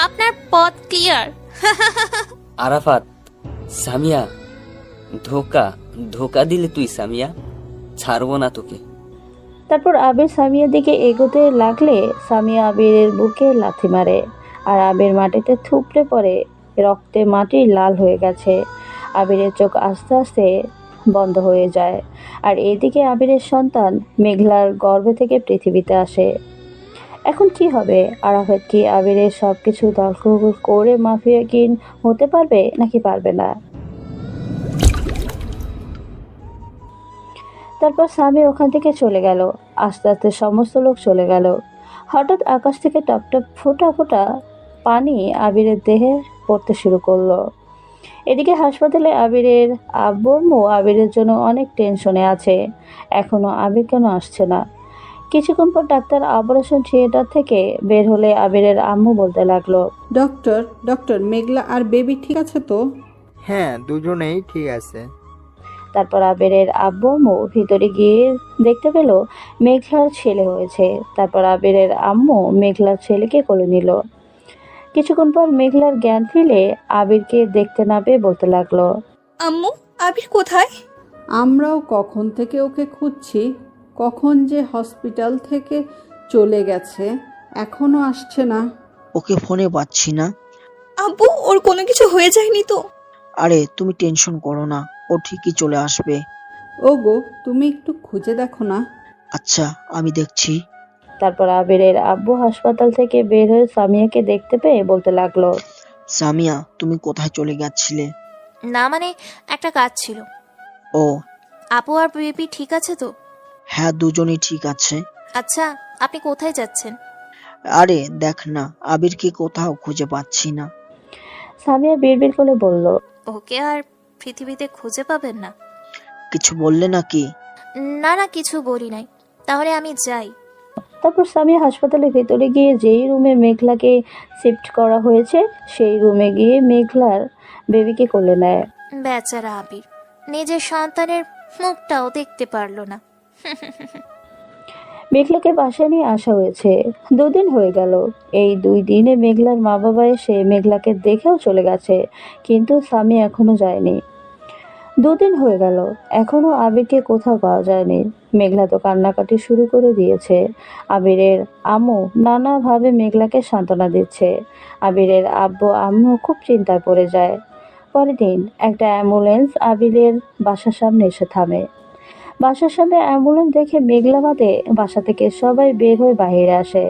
আপনার পথ ক্লিয়ার। আরাফাত, সামিয়া ধোকা দিলে তুই সামিয়া, ছাড়বো না তোকে। তারপর আবির সামিয়ার দিকে এগোতে লাগলে সামিয়া আবিরের বুকে লাথি মারে আর আবির মাটিতে থুপড়ে পড়ে, রক্তে মাটি লাল হয়ে গেছে। আবিরের চোখ আস্তে আস্তে বন্ধ হয়ে যায়। আর এদিকে আবিরের সন্তান মেঘলার গর্ভে থেকে পৃথিবীতে আসে। এখন কি হবে? আরাফাত কি আবিরের সবকিছু দখল করে মাফিয়া কিং হতে পারবে নাকি পারবে না? তারপর স্বামী ওখান থেকে চলে গেল। আস্তে আস্তে সমস্ত লোক চলে গেল। হঠাৎ আকাশ থেকে টপ টপ ফোঁটা ফোঁটা পানি আবিরের দেহে পড়তে শুরু করলো। এদিকে হাসপাতালে আবিরের আব্বু আবিরের জন্য অনেক টেনশনে আছে। এখনো আবির কেন আসছে না? কিছুক্ষণ পর ডাক্তার অপারেশন থিয়েটার থেকে বের হলে আবিরের আম্মু বলতে লাগলো, ডক্টর মেঘলা আর বেবি ঠিক আছে তো? হ্যাঁ, দুজনেই ঠিক আছে। তারপর আবিরের আব্বু ভিতরে গিয়ে দেখতে পেল মেঘলার ছেলে হয়েছে। তারপর আবিরের আম্মু মেঘলার ছেলেকে কোলে নিল। কিছুক্ষণ পর মেঘলার জ্ঞান ফিরে আবিরকে দেখতে না পেয়ে বলতে লাগলো, আম্মু, আবির কোথায়? আমরাও কখন থেকে ওকে খুঁজছি, কখন যে হসপিটাল থেকে চলে গেছে, এখনো আসছে না। ওকে ফোনে পাচ্ছি না। আব্বু, ওর কোনো কিছু হয়ে যায়নি তো? আরে তুমি টেনশন করো না, ও ঠিকই চলে আসবে। ওগো, তুমি একটু খুঁজে দেখো না। আচ্ছা, আমি দেখছি। তারপর আবিরের আব্বু হাসপাতাল থেকে বের হয়ে সামিয়াকে দেখতে পেয়ে বলতে লাগলো, সামিয়া, তুমি কোথায় চলে গেছিলে? না মানে একটা কাজ ছিল। ও, আপু আর বেবি ঠিক আছে তো? হ্যাঁ, দুজনেই ঠিক আছে। আচ্ছা, আপনি কোথায় যাচ্ছেন? আরে দেখ না, আবিরকে কোথাও খুঁজে পাচ্ছি না। সামিয়া বিড়বিড় করে বলল, ওকে আর পৃথিবীতে খুঁজে পাবেন না। কিছু বললে নাকি? না কিছু বলি নাই। তাহলে আমি যাই। তারপর সামিয়া হাসপাতালের ভেতরে গিয়ে যেই রুমে মেঘলাকে শিফট করা হয়েছে সেই রুমে গিয়ে মেঘলার বেবিকে কোলে নেয়। বেচারা আবির নিজের সন্তানের মুখটাও দেখতে পারলো না। মেঘলাকে বাসায় নিয়ে আসা হয়েছে। 2 দিন হয়ে গেল। এই 2 দিনে মেঘলার মা বাবা এসে মেঘলাকে দেখেও চলে গেছে, কিন্তু স্বামী এখনো যায়নি। 2 দিন হয়ে গেল, এখনো আবিরকে কোথাও পাওয়া যায়নি। মেঘলা তো কান্নাকাটি শুরু করে দিয়েছে। আবিরের আম্মু নানাভাবে মেঘলাকে সান্ত্বনা দিচ্ছে। আবিরের আব্বু আম্মু খুব চিন্তায় পড়ে যায়। পরের দিন একটা অ্যাম্বুলেন্স আবিরের বাসার সামনে এসে থামে। বাসার সামনে অ্যাম্বুলেন্স দেখে মেঘলা বাদে বাসা থেকে সবাই বের হয়ে বাইরে আসে।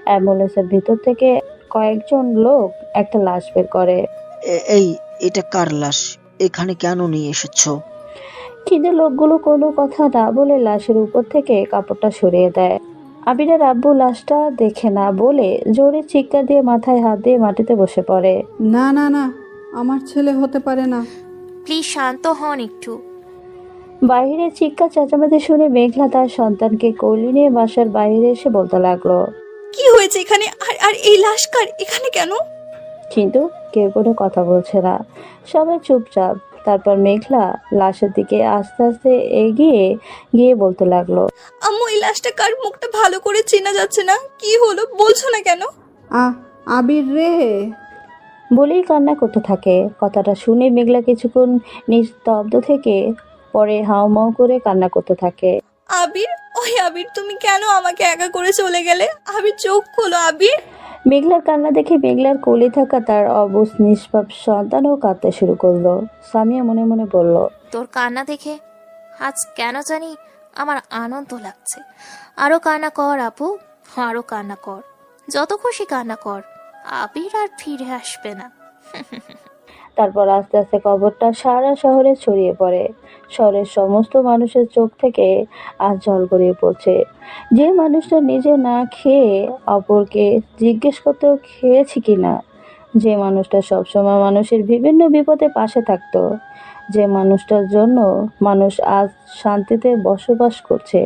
অ্যাম্বুলেন্সের ভিতর থেকে কয়েকজন লোক একটা লাশ বের করে। এই এটা কার লাশ? এখানে কেন নিয়ে এসেছো? কিন্তু লোকগুলো কোনো কথা না বলে লাশের উপর থেকে কাপড়টা সরিয়ে দেয়। আবিরের আব্বু লাশটা দেখে না বলে জোরে চিৎকার দিয়ে মাথায় হাত দিয়ে মাটিতে বসে পড়ে। না না না, আমার ছেলে হতে পারে না। প্লিজ শান্ত হন একটু। বাইরে চিৎকার চেঁচামেচি শুনে মেঘলা তার সন্তানকে কোলে নিয়ে বাসার বাইরে এসে বলতে লাগলো, কি হয়েছে এখানে? আর আর এই লাশ কার? এখানে কেন? কিন্তু কেউ কোনো কথা বলছে না, সবাই চুপচাপ। তারপর মেঘলা লাশের দিকে আস্তে আস্তে এগিয়ে গিয়ে বলতে লাগলো, আম্মু, এই লাশটা কার? মুখটা ভালো করে চেনা যাচ্ছে না। কি হলো বলছো না কেন? আবির রে। বলেই কান্না করতে থাকে। কথাটা শুনে মেঘলা কিছুক্ষণ নিস্তব্ধ থেকে পরে হাউমাউ করে কান্না করতে থাকে। আবির, ওই আবির, তুমি কেন আমাকে একা করে চলে গেলে? আবির, চোখ খোলো আবির। মেঘলার কান্না দেখে মেঘলার কোলে থাকা তার অবুঝ নিষ্পাপ সন্তানও কাঁদতে শুরু করলো। সামিয়া মনে মনে বলল, তোর কান্না দেখে আজ কেন জানি আমার আনন্দ লাগছে। আরো কান্না কর আপু, আরো কান্না কর, যত খুশি কান্না কর। আবির আর ফিরে আসবে না। তারপর আস্তে আস্তে খবরটা সারা শহরে ছড়িয়ে পড়ে। শহরের সমস্ত মানুষের চোখ থেকে আজ জল গড়িয়ে পড়ছে। যে মানুষটা নিজে না খেয়ে অপরকে জিজ্ঞেস করতেও খেয়েছি কিনা, যে মানুষটা সবসময় মানুষের বিভিন্ন বিপদে পাশে থাকতো, যে মানুষটার জন্য মানুষ আজ শান্তিতে বসবাস করছে,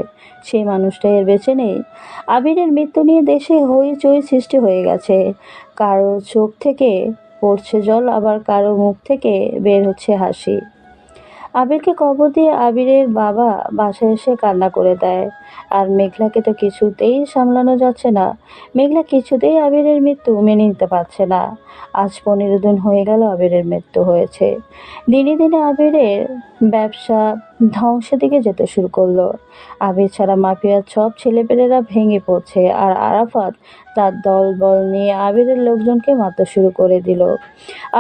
সেই মানুষটা এর বেঁচে নেই। আবিরের মৃত্যু নিয়ে দেশে হইচই সৃষ্টি হয়ে গেছে। কারো চোখ থেকে পড়ছে জল, আবার কারো মুখ থেকে বের হচ্ছে হাসি। আবিরকে কবর দিয়ে আবিরের বাবা বাসায় এসে কান্না করে দেয়। আর মেঘলাকে তো কিছুতেই সামলানো যাচ্ছে না। মেঘলা কিছুতেই আবিরের মৃত্যু মেনে নিতে পারছে না। আজ 15 দিন হয়ে গেল আবিরের মৃত্যু হয়েছে। দিনে দিনে আবিরের ব্যবসা ধ্বংসের দিকে যেতে শুরু করলো। আবির ছাড়া মাফিয়ার সব ছেলেপেলেরা ভেঙে পড়ছে, আর আরাফাত তার দলবল নিয়ে আবিরের লোকজনকে মারতে শুরু করে দিল।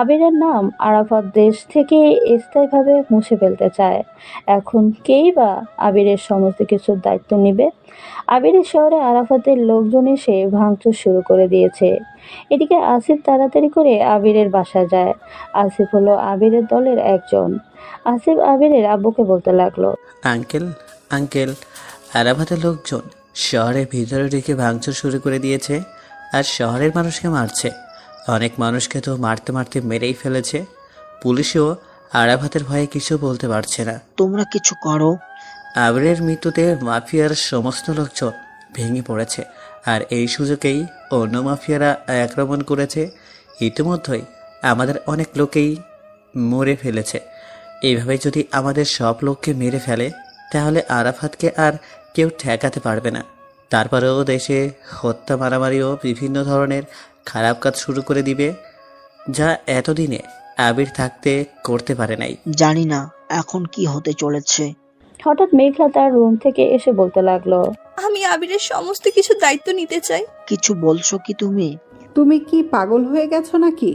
আবিরের নাম আরাফাত দেশ থেকে স্থায়ীভাবে মুছে ফেলতে চায়। এখন কেই বা আবিরের সমস্ত কিছুর দায়িত্ব নেবে? আবিরের শহরে আরাফাতের লোকজন এসে ভাঙচুর শুরু করে দিয়েছে। এদিকে আসিফ তাড়াতাড়ি করে আবিরের বাসায় যায়। আসিফ হলো আবিরের দলের একজন। আসিফ আবিরের আব্বুকে বলতে লাগলো, আঙ্কেল, আরাফাতের লোকজন শহরের ভিতরে ঢুকে ভাঙচুর শুরু করে দিয়েছে, আর শহরের মানুষকে মারছে। অনেক মানুষকে তো মারতে মারতে মেরেই ফেলেছে। পুলিশও আরাফাতের ভয়ে কিছু বলতে পারছে না। তোমরা কিছু করো। আবিরের মৃত্যুতে মাফিয়ার সমস্ত লোকজন ভেঙে পড়েছে, আর এই সুযোগেই অন্য মাফিয়ারা আক্রমণ করেছে। ইতিমধ্যেই আমাদের অনেক লোকেই মরে ফেলেছে। এইভাবে যদি আমাদের সব লোককে মেরে ফেলে, তাহলে আরাফাতকে আর কেউ ঠেকাতে পারবে না। তারপরেও দেশে হত্যা, মারামারি ও বিভিন্ন ধরনের খারাপ কাজ শুরু করে দিবে, যা এতদিনে আবির থাকতে করতে পারে নাই। জানি না এখন কি হতে চলেছে। হঠাৎ মেঘলা তার রুম থেকে এসে বলতে লাগলো, আমি আবিরের সমস্ত কিছু দায়িত্ব নিতে চাই। কিছু বলছো কি তুমি? তুমি কি পাগল হয়ে গেছো নাকি?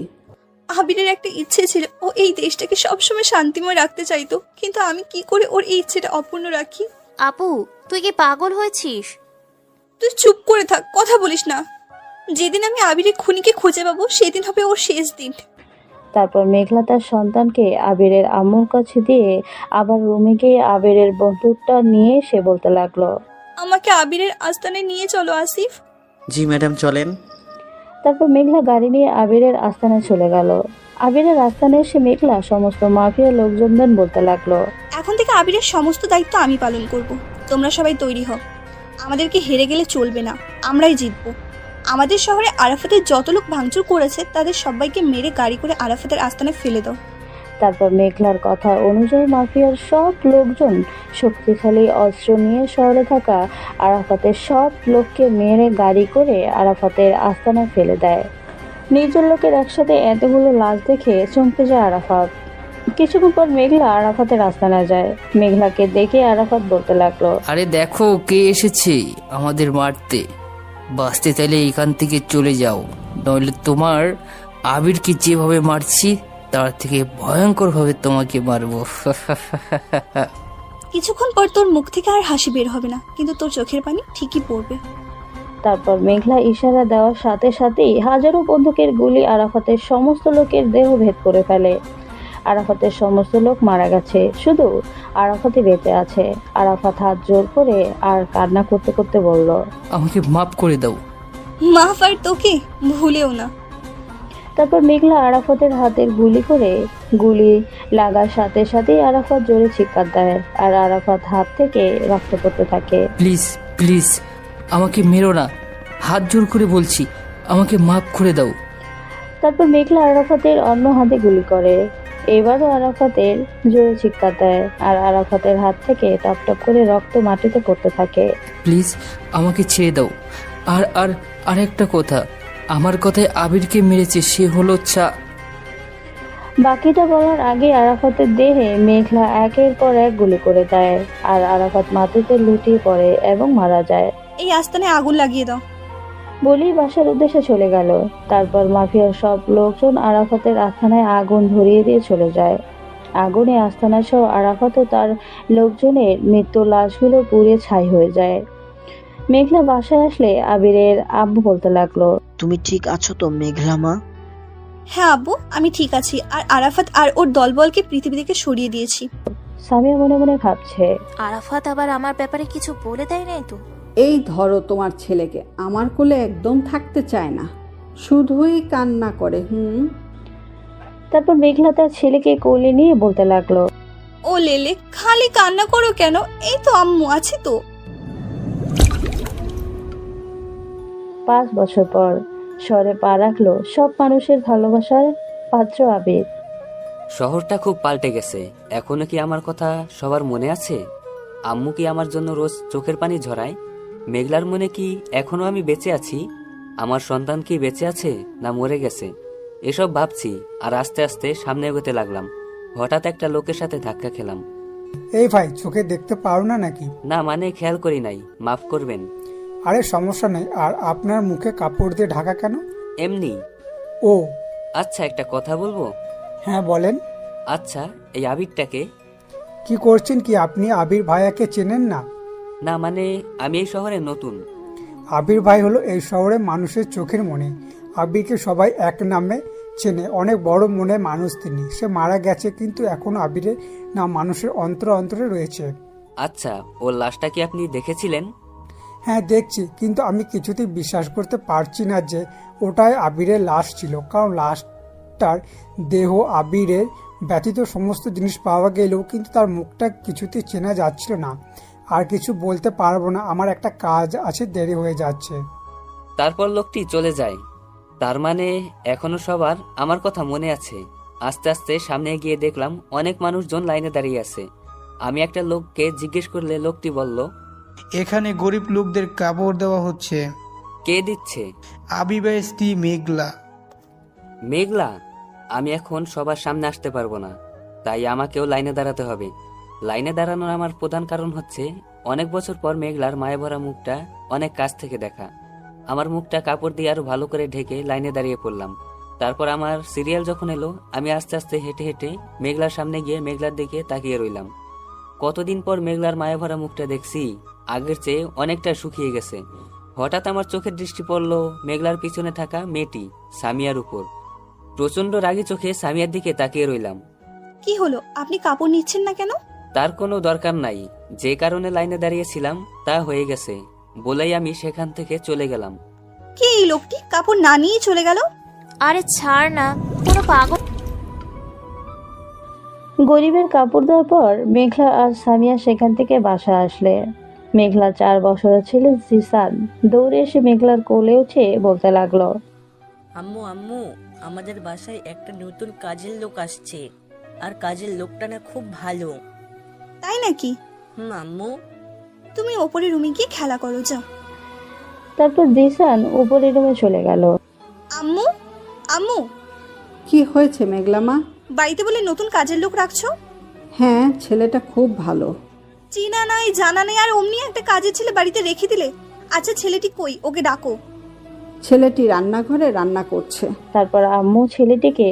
আবিরের একটা ইচ্ছে ছিল, ও এই দেশটাকে সবসময় শান্তিময় রাখতে চাইতো, কিন্তু আমি কি করে ওর এই ইচ্ছেটা অপূর্ণ রাখি? আপু, তুই কি পাগল হয়েছিস? তুই চুপ করে থাক, কথা বলিস না। যেদিন আমি আবিরের খুনিকে খুঁজে পাবো, সেদিন হবে ওর শেষ দিন। তারপর মেঘলা তার সন্তানকে আবিরের আম্মুর কাছে দিয়ে আবার রুমে গিয়ে আবিরের বন্দুকটা নিয়ে সে বলতে লাগলো, আমাকে আবিরের আস্তানে নিয়ে চলো আসিফ। জি ম্যাডাম, চলেন। তারপর মেঘলা গাড়ি নিয়ে আবিরের আস্তানায় চলে গেল। আবিরের আস্তানায় এসে মেঘলা সমস্ত মাফিয়া লোকজনদের বলতে লাগলো, এখন থেকে আবিরের সমস্ত দায়িত্ব আমি পালন করব। তোমরা সবাই তৈরি হও। আমাদেরকে হেরে গেলে চলবে না, আমরাই জিতবো। আমাদের শহরে আরাফাতের যত লোক ভাঙচুর করেছে, তাদের সবাইকে মেরে গাড়ি করে আরাফাতের আস্তানায় ফেলে দাও। তারপর মেঘলার কথা অনুযায়ী মাফিয়ার সব লোকজন শক্তিশালী অস্ত্র নিয়ে শহরে থাকা আরাফাতের সব লোককে মেরে গাড়ি করে আরাফাতের আস্তানায় ফেলে দেয়। নিজের লোকের একসাথে এতগুলো লাশ দেখে চমকে যায় আরাফাত। কিছুক্ষণ পর মেঘলা আরাফাতের আস্তানায় যায়। মেঘলাকে দেখে আরাফাত বলতে লাগলো, আরে দেখো কে এসেছে আমাদের মারতে। বাঁচতে চাইলে এখান থেকে চলে যাও, নইলে তোমার আবিরকে যেভাবে মারছি তার থেকে ভয়ঙ্কর ভাবে তোমাকে মারবো। কিছুক্ষণ পর তোর মুখ থেকে আর হাসি বের হবে না, কিন্তু তোর চোখের পানি ঠিকই পড়বে। তারপর মেঘলা ইশারা দেওয়ার সাথে সাথেই হাজারো বন্দুকের গুলি আরাফাতের সমস্ত লোকের দেহ ভেদ করে ফেলে। আরাফাতের সমস্ত লোক মারা গেছে, শুধু আরাফাতই বেঁচে আছে। আরাফাত হাত জোর করে আর কান্না করতে করতে বলল, আমাকে মাফ করে দাও। মাফ আর তোকে ভুলেও না। তারপর মেঘলা আরাফাতের হাতের গুলি লাগার সাথে সাথেই আরাফাত জোরে চিৎকার দেয় আর আরাফাত হাত থেকে রক্ত পড়তে থাকে। প্লিজ প্লিজ আমাকে মেরো না, হাত জোর করে বলছি, আমাকে মাফ করে দাও। তারপর মেঘলা আরাফাতের অন্য হাতে গুলি করে। এবারও আরাফাতের জোরে চিৎকার দেয় আর আরাফাতের হাত থেকে টপ টপ করে রক্ত মাটিতে পড়তে থাকে। প্লিজ আমাকে ছেড়ে দাও। আর আর আরেকটা কথা, আমার কথায় আবিরকে মেরেছে সে হলো বাকিটা বলার আগে আরাফাতের দেহে মেঘলা একের পর এক গুলি করে দেয় আর আরাফাত মাটিতে লুটিয়ে পড়ে এবং মারা যায়। এই আস্তানায় আগুন লাগিয়ে দাও বলেই বাসার উদ্দেশ্যে চলে গেল। তারপর মাফিয়ার সব লোকজন আরাফাতের আস্তানায় আগুন ধরিয়ে দিয়ে চলে যায়। আগুনে আস্তানা সহ আরাফাত ও তার লোকজনের মৃত্যু লাশগুলো পুড়ে ছাই হয়ে যায়। মেঘলা বাসায় আসলে আবিরের আব্বু বলতে লাগলো, তুমি ঠিক আছো তো মেঘলা মা? হ্যাঁ আব্বু, আমি ঠিক আছি। আর আরাফাত আর ওর দলবলকে পৃথিবী থেকে সরিয়ে দিয়েছি। সামিয়া মনে মনে ভাবছে, আরাফাত আবার আমার ব্যাপারে কিছু বলে দেয় নাই তো? এই ধরো তোমার ছেলেকে, আমার কোলে একদম থাকতে চায় না, শুধুই কান্না করে। তারপর মেঘলা তার ছেলেকে কোলে নিয়ে বলতে লাগলো, ও লেলে, খালি কান্না করো কেন? এই তো আম্মু আছে তো। 5 বছর পর শহরে পা রাখলো সব মানুষের ভালোবাসার পাত্র আবির। শহরটা খুব পাল্টে গেছে। এখনো কি আমার কথা সবার মনে আছে? আম্মু কি আমার জন্য রোজ চোখের পানি ঝরায়? মেঘলার মনে কি এখনো আমি বেঁচে আছি? আমার সন্তান কি বেঁচে আছে না মরে গেছে? এসব ভাবছি আর আস্তে আস্তে সামনে এগোতে লাগলাম। হঠাৎ একটা লোকের সাথে ধাক্কা খেলাম। এই ভাই, চোখে দেখতে পারো না নাকি? না মানে খেয়াল করি নাই, মাফ করবেন। আরে সমস্যা নেই। আর আপনার মুখে কাপড় দিয়ে ঢাকা কেন? এমনি। ও আচ্ছা, একটা কথা বলবো? হ্যাঁ বলেন। আচ্ছা, এই আবিরটাকে? কি করছেন কি আপনি? আবির ভাইয়াকে চেনেন না? না মানে আমি এই শহরে নতুন। আবির ভাই হলো এই শহরে মানুষের চোখের মণি। আবিরকে সবাই এক নামে চেনে, অনেক বড় মনের মানুষ তিনি। সে মারা গেছে কিন্তু এখনো আবিরের নাম মানুষের অন্তরে অন্তরে রয়েছে। আচ্ছা, ওর লাশটা কি আপনি দেখেছিলেন? হ্যাঁ দেখছি, কিন্তু আমি কিছুতেই বিশ্বাস করতে পারছি না যে ওটাই আবিরের লাশ ছিল। কারণ লাশটার দেহ আবিরের ব্যতীত সমস্ত জিনিস পাওয়া গেলেও কিন্তু তার মুখটা কিছুতেই চেনা যাচ্ছিল না। আর কিছু বলতে পারবো না, আমার একটা কাজ আছে, দেরি হয়ে যাচ্ছে। তারপর লোকটি চলে যায়। তার মানে এখনো সবার আমার কথা মনে আছে। আস্তে আস্তে সামনে গিয়ে দেখলাম অনেক মানুষজন লাইনে দাঁড়িয়ে আছে। আমি একটা লোককে জিজ্ঞেস করলে লোকটি বলল, এখানে গরিব লোকদের কাপড় দেওয়া হচ্ছে। কে দিচ্ছে? আবিবের স্ত্রী মেঘলা। মেঘলা? আমি এখন সবার সামনে আসতে পারবো না, তাই আমাকেও লাইনে দাঁড়াতে হবে। লাইনে দাঁড়ানোর আমার প্রধান কারণ হচ্ছে অনেক বছর পর মেঘলার মায়া ভরা মুখটা অনেক কাছ থেকে দেখা। আমার মুখটা কাপড় দিয়ে আরো ভালো করে ঢেকে লাইনে দাঁড়িয়ে পড়লাম। তারপর আমার সিরিয়াল যখন এলো, আমি আস্তে আস্তে হেঁটে হেঁটে মেঘলার সামনে গিয়ে মেঘলার দিকে তাকিয়ে রইলাম। কতদিন পর মেঘলার মায়া ভরা মুখটা দেখছি, আগের চেয়ে অনেকটা শুকিয়ে গেছে। হঠাৎ আমার চোখের দৃষ্টি পড়লো মেঘলার পিছনে থাকা মেয়েটি সামিয়ার উপর। প্রচন্ড রাগী চোখে সামিয়ার দিকে তাকিয়ে রইলাম। কি হলো, আপনি কাপড় নিচ্ছেন না কেন? তার কোনো দরকার নাই, যে কারণে লাইনে দাঁড়িয়েছিলাম তা হয়ে গেছে বলেই আমি সেখান থেকে চলে গেলাম। কে এই লোকটি কাপড় না নিয়ে চলে গেল? আরে ছাড় না, কোনো পাগল। গরিবের কাপড় দেওয়ার পর মেঘলা আর সামিয়া সেখান থেকে বাসা আসলে মেঘলা 4 বছরের ছেলে জিসান দৌড়ে এসে মেঘলার কোলে উঠে বলতে লাগলো, আম্মু আম্মু, আমাদের বাসায় একটা নতুন কাজের লোক আসছে। আর কাজের লোকটা না খুব ভালো। তাই নাকি? আম্মু, তুমি ওপরে রুমে গিয়ে খেলা করো, যাও। তারপর জিসান উপরের রুমে চলে গেল। আম্মু, আম্মু, কি হয়েছে মেঘলামা? বাড়িতে বলে নতুন কাজের লোক রাখছো? হ্যাঁ, ছেলেটা খুব ভালো। চিনা নাই, জানা নেই, আর অমনি একটা কাজের ছেলে বাড়িতে রেখে দিলে। আচ্ছা, ছেলেটি কই? ওকে ডাকো। ছেলেটি রান্নাঘরে রান্না করছে। তারপর আম্মু ছেলেটিকে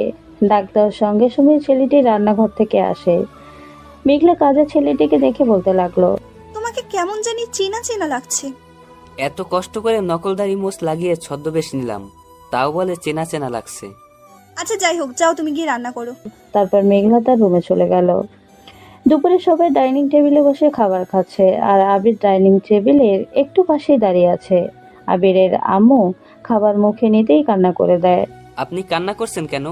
ডাক দেওয়ার সঙ্গে সঙ্গে ছেলেটি রান্নাঘর থেকে আসে। মেঘলা কাজের ছেলেটিকে দেখে বলতে লাগলো, তোমাকে কেমন জানি চেনা চেনা লাগছে। এত কষ্ট করে নকলদারি মোষ লাগিয়ে ছদ্মবেশ নিলাম, তাও বলে চেনা চেনা লাগছে। আচ্ছা যাই হোক, যাও তুমি গিয়ে রান্না করো। তারপর মেঘলা তার রুমে চলে গেল। দুপুরে সবাই ডাইনিং টেবিলে বসে খাবার খাচ্ছে, আর আবির ডাইনিং টেবিলের একটু পাশেই দাঁড়িয়ে আছে। আবিরের আম্মু খাবার মুখে নিতেই কান্না করে দেয়। আপনি কান্না করছেন কেন?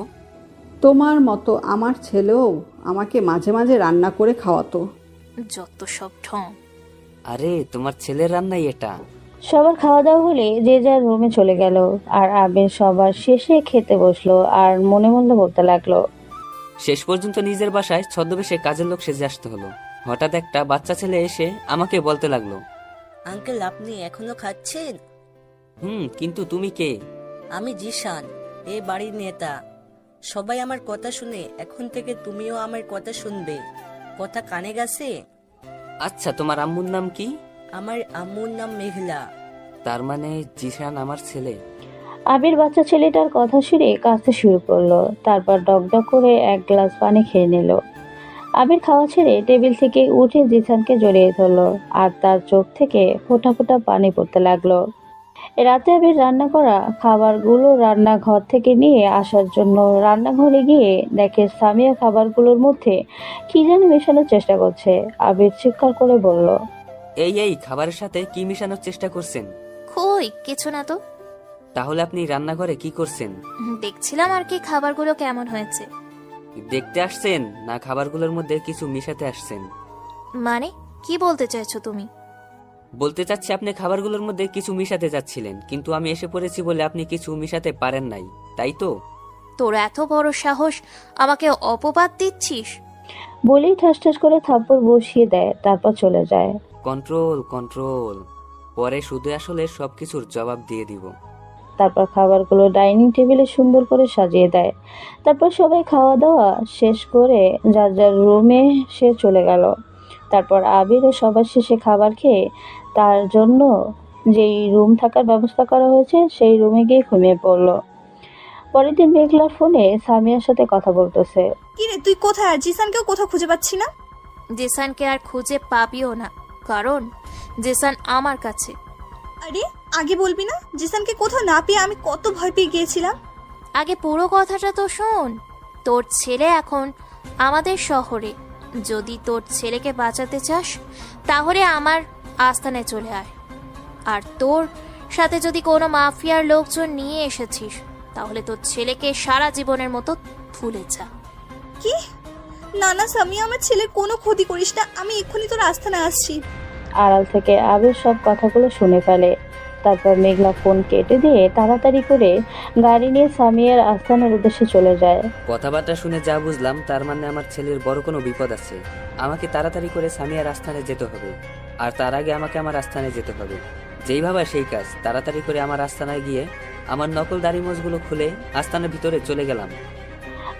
তোমার মতো আমার ছেলেও আমাকে মাঝে মাঝে রান্না করে খাওয়াতো। যত সব ঢং। আরে তোমার ছেলের রান্নাই এটা। সবার খাওয়া দাওয়া হলে যে যার রুমে চলে গেল, আর আবির সবার শেষে খেতে বসলো আর মনে মনে বলতে লাগলো, শেষ পর্যন্ত নিজের বাসায় ছদ্মবেশে কাজের লোক সেজে আসতে হলো। হঠাৎ একটা বাচ্চা ছেলে এসে আমাকে বলতে লাগলো, আঙ্কেল আপনি এখনো খাচ্ছেন? কিন্তু তুমি কে? আমি জিসান, এই বাড়ির নেতা। সবাই আমার কথা শুনে, এখন থেকে তুমিও আমার কথা শুনবে। কথা কানে গেছে? আচ্ছা, তোমার আম্মুর নাম কি? আমার আম্মুর নাম মেঘলা। তার মানে জিসান আমার ছেলে। আবির বাচ্চা ছেলেটার কথা শুনে কাঁদতে শুরু করলো। তারপর ডকডক করে এক গ্লাস পানি খেয়ে নিল। আবির খাওয়া ছেড়ে টেবিল থেকে উঠে জিসানকে জড়িয়ে ধরলো, আর তার চোখ থেকে ফোঁটা ফোঁটা পানি পড়তে লাগলো। রাতে আবির রান্না করা খাবারগুলো রান্নাঘর থেকে নিয়ে আসার জন্য রান্নাঘরে গিয়ে দেখে সামিয়া খাবারগুলোর মধ্যে কি যেন মেশানোর চেষ্টা করছে। আবির চিৎকার করে বলল, এই খাবারের সাথে কি মিশানোর চেষ্টা করছেন? কই কিছু না তো। তাহলে আপনি রান্নাঘরে কি করছেন? দেখছিলাম আর কি খাবারগুলো কেমন হয়েছে। দেখতে আসছেন না খাবারগুলোর মধ্যে কিছু মিশাতে আসছেন? মানে কি বলতে চাইছো তুমি? বলতে চাচ্ছি আপনি খাবারগুলোর মধ্যে কিছু মিশাতে যাচ্ছিলেন, কিন্তু আমি এসে পড়েছি বলে আপনি কিছু মিশাতে পারেন নাই, তাই তো? তোর এত বড় সাহস, আমাকে অপবাদ দিচ্ছিস? বলেই ঠাস ঠাস করে থাপ্পড় বসিয়ে দেয়, তারপর চলে যায়। কন্ট্রোল কন্ট্রোল, পরে শুধু আসলে সবকিছুর জবাব দিয়ে দিব। তারপর খাবারগুলো ডাইনিং টেবিলে সুন্দর করে সাজিয়ে দেয়। তারপর সবাই খাওয়া দাওয়া শেষ করে যার যার রুমে সে চলে গেল। তারপর আবিরও সবার শেষে খাবার খেয়ে তার জন্য যেই রুম থাকার ব্যবস্থা করা হয়েছে সেই রুমে গিয়ে ঘুমিয়ে পড়ল। পরের দিন মেঘলার ফোনে সামিয়ার সাথে কথা বলতেছে। কি রে, তুই কোথায়? আর জিসানকেও কোথাও খুঁজে পাচ্ছি না। জিসানকে আর খুঁজে পাবিও না, কারণ জিসান আমার কাছে। আরে আগে বলবি না? জিসানকে কোথাও না পেয়ে আমি কত ভয় পেয়ে গিয়েছিলাম। আগে পুরো কথাটা তো শোন। তোর ছেলে এখন আমাদের শহরে। যদি তোর ছেলেকে বাঁচাতে চাস তাহলে আমার আস্তানায় চলে আয়। আর তোর সাথে যদি কোনো মাফিয়ার লোকজন নিয়ে এসেছিস তাহলে তোর ছেলেকে সারা জীবনের মতো ভুলে যা। কি? না না সামি, আমার ছেলের কোনো ক্ষতি করিস না। আমি এক্ষুনি তোর আস্তানায় আসছি। আড়াল থেকে আবির সব কথাগুলো শুনে ফেলে। তারপর মেঘলা ফোন কেটে দিয়ে তাড়াতাড়ি করে গাড়ি নিয়ে সামিয়ার আস্তানার উদ্দেশ্যে চলে যায়। কথাবার্তা শুনে যা বুঝলাম তার মানে আমার ছেলের বড় কোনো বিপদ আছে। আমাকে তাড়াতাড়ি করে সামিয়ার আস্তানে যেতে হবে, আর তার আগে আমাকে আমার আস্তানে যেতে হবে। যেই ভাবা সেই কাজ। তাড়াতাড়ি করে আমার আস্তানায় গিয়ে আমার নকল দাড়ি মোজগুলো খুলে আস্তানার ভিতরে চলে গেলাম।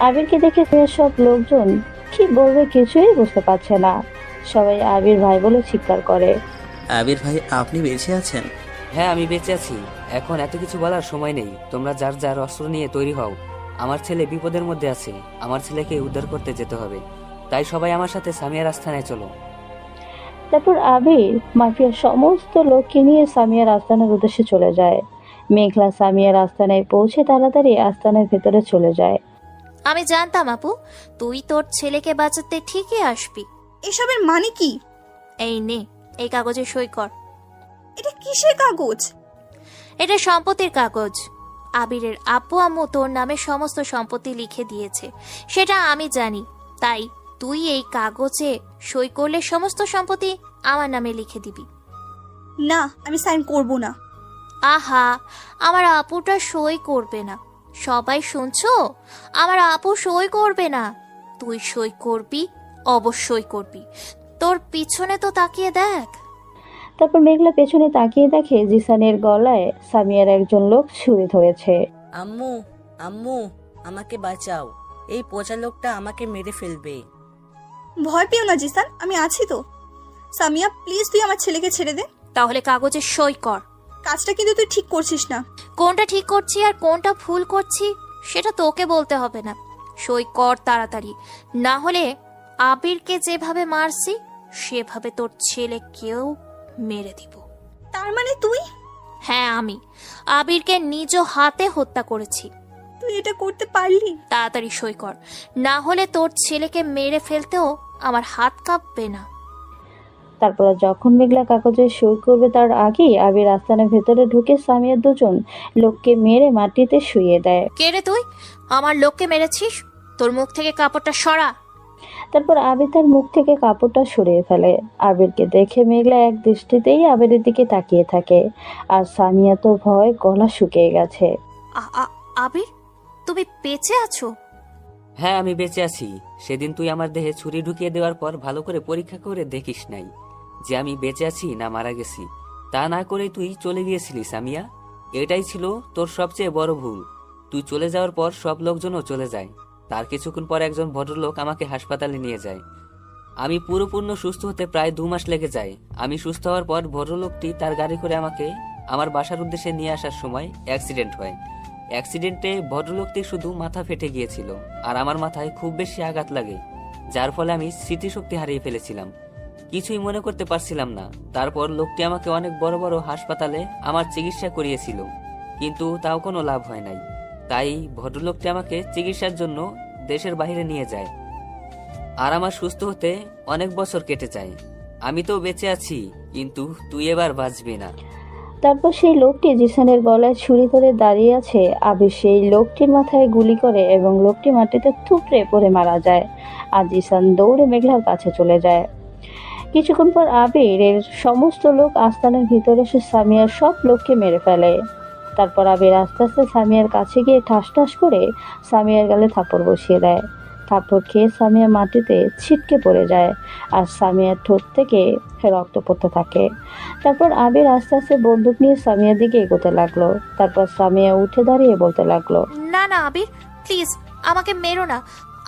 আবিরকে দেখে সব লোকজন কি বলবে কিছুই বুঝতে পারছে না। সবাই আবির ভাই বলে চিৎকার করে। আবির ভাই, আপনি বেঁচে আছেন? হ্যাঁ, আমি বেঁচে আছি। এখন এত কিছু বলার সময় নেই। তোমরা যার যার অস্ত্র নিয়ে তৈরি হও। আমার ছেলে বিপদের মধ্যে আছে। আমার ছেলেকে উদ্ধার করতে যেতে হবে। তাই সবাই আমার সাথে সামিয়ার আস্তানায় চলো। তারপর আবির মাফিয়ার সমস্ত লোককে নিয়ে সামিয়ার আস্তানার উদ্দেশ্যে চলে যায়। মেঘলা সামিয়ার আস্তানায় পৌঁছে তাড়াতাড়ি আস্তানার ভেতরে চলে যায়। আমি জানতাম আপু, তুই তোর ছেলেকে বাঁচাতে ঠিকই আসবি। এসবের মানে কি? এই নে, এই কাগজে সই কর। এটা কিসের কাগজ? এটা সম্পত্তির কাগজ। আবিরের আব্বু আম্মু তোর নামে সমস্ত সম্পত্তি লিখে দিয়েছে, সেটা আমি জানি। তাই তুই এই কাগজে সই করলে সমস্ত সম্পত্তি আমার নামে লিখে দিবি। না, আমি সাইন করব না। আহা, আমার আপুটা সই করবে না। সবাই শুনছো? আমার আপু সই করবে না। তুই সই করবি, অবশ্যই করবি। তোর পিছনে তো তাকিয়ে দেখ। তারপর মেঘলা পেছনে তাকিয়ে দেখে জিসানের গলায় সামিয়ার একজন লোক ছুরি ধরেছে। আম্মু, আম্মু, আমাকে বাঁচাও, এই পচা লোকটা আমাকে মেরে ফেলবে। ভয় পেও না জিসান, আমি আছি তো। সামিয়া প্লিজ তুই আমার ছেলেকে ছেড়ে দে। তাহলে কাগজে সই কর। কাজটা কিন্তু তুই ঠিক করছিস না। কোনটা ঠিক করছি আর কোনটা ভুল করছি সেটা তোকে বলতে হবে না। সই কর তাড়াতাড়ি, না হলে আবিরকে যেভাবে মারছি সেভাবে তোর ছেলেকেও মেরে দিব। তার মানে তুই? হ্যাঁ, আমি আবিরকে নিজ হাতে হত্যা করেছি। তুই এটা করতে পারলি? তাড়াতাড়ি সই কর, না হলে তোর ছেলেকে মেরে ফেলতেও আমার হাত কাঁপবে না। তারপর যখন মেঘলা কাগজে সই করবে তার আগেই আবির আস্তানার ভেতরে ঢুকে সামিয়ার দুজন লোককে মেরে মাটিতে শুইয়ে দেয়। কে রে তুই? আমার লোককে মেরেছিস? তোর মুখ থেকে কাপড়টা সরা। তারপর আবির তার মুখ থেকে কাপড়টা সরিয়ে ফেলে। আবিরকে দেখে মেঘলা এক দৃষ্টিতেই আবিরের দিকে তাকিয়ে থাকে, আর সামিয়া তো ভয় গলা শুকিয়ে গেছে। আবির, তুমি বেঁচে আছো? হ্যাঁ, আমি বেঁচে আছি। সেদিন তুই আমার দেহে ছুরি ঢুকিয়ে দেওয়ার পর ভালো করে পরীক্ষা করে দেখিস নাই যে আমি বেঁচে আছি না মারা গেছি। তা না করে তুই চলে গিয়েছিলি সামিয়া। এটাই ছিল তোর সবচেয়ে বড় ভুল। তুই চলে যাওয়ার পর সব লোকজনও চলে যায়। তার কিছুক্ষণ পর একজন ভদ্রলোক আমাকে হাসপাতালে নিয়ে যায়। আমি পুরোপূর্ণ সুস্থ হতে প্রায় 2 মাস লেগে যায়। আমি সুস্থ হওয়ার পর ভদ্রলোকটি তার গাড়ি করে আমাকে আমার বাসার উদ্দেশ্যে নিয়ে আসার সময় অ্যাক্সিডেন্ট হয়। অ্যাক্সিডেন্টে ভদ্রলোকটি শুধু মাথা ফেটে গিয়েছিল, আর আমার মাথায় খুব বেশি আঘাত লাগে, যার ফলে আমি স্মৃতিশক্তি হারিয়ে ফেলেছিলাম। কিছুই মনে করতে পারছিলাম না। তারপর লোকটি আমাকে অনেক বড় বড় হাসপাতালে আমার চিকিৎসা করিয়েছিল, কিন্তু তাও কোনো লাভ হয় নাই। তাই ভদ্রলোকটি আমাকে চিকিৎসার জন্য দেশের বাইরে নিয়ে যায়, আর আমার সুস্থ হতে অনেক বছর কেটে যায়। আমি তো বেঁচে আছি, কিন্তু তুই এবার বাঁচবি না। তারপর সেই লোকটি জিসানের গলায় ছুরি ধরে দাঁড়িয়ে আছে। আবির সেই লোকটির মাথায় গুলি করে এবং লোকটি মাটিতে থুপড়ে পড়ে মারা যায়, আর জিসান দৌড়ে মেঘলার কাছে চলে যায়। কিছুক্ষণ পর আবিরের সমস্ত লোক আস্তানার ভিতরে এসে সামিয়ার সব লোককে মেরে ফেলে। তারপর আবির আস্তে আস্তে সামিয়ার কাছে গিয়ে ঠাস ঠাস করে সামিয়ার গালে থাপড় বসিয়ে দেয়। থাপড় খেয়ে সামিয়া মাটিতে ছিটকে পড়ে যায়, আর সামিয়ার ঠোঁট থেকে রক্ত পড়তে থাকে। তারপর আবির আস্তে আস্তে বন্দুক নিয়ে সামিয়ার দিকে এগোতে লাগলো। তারপর সামিয়া উঠে দাঁড়িয়ে বলতে লাগলো, না না আবির, প্লিজ আমাকে মেরো না,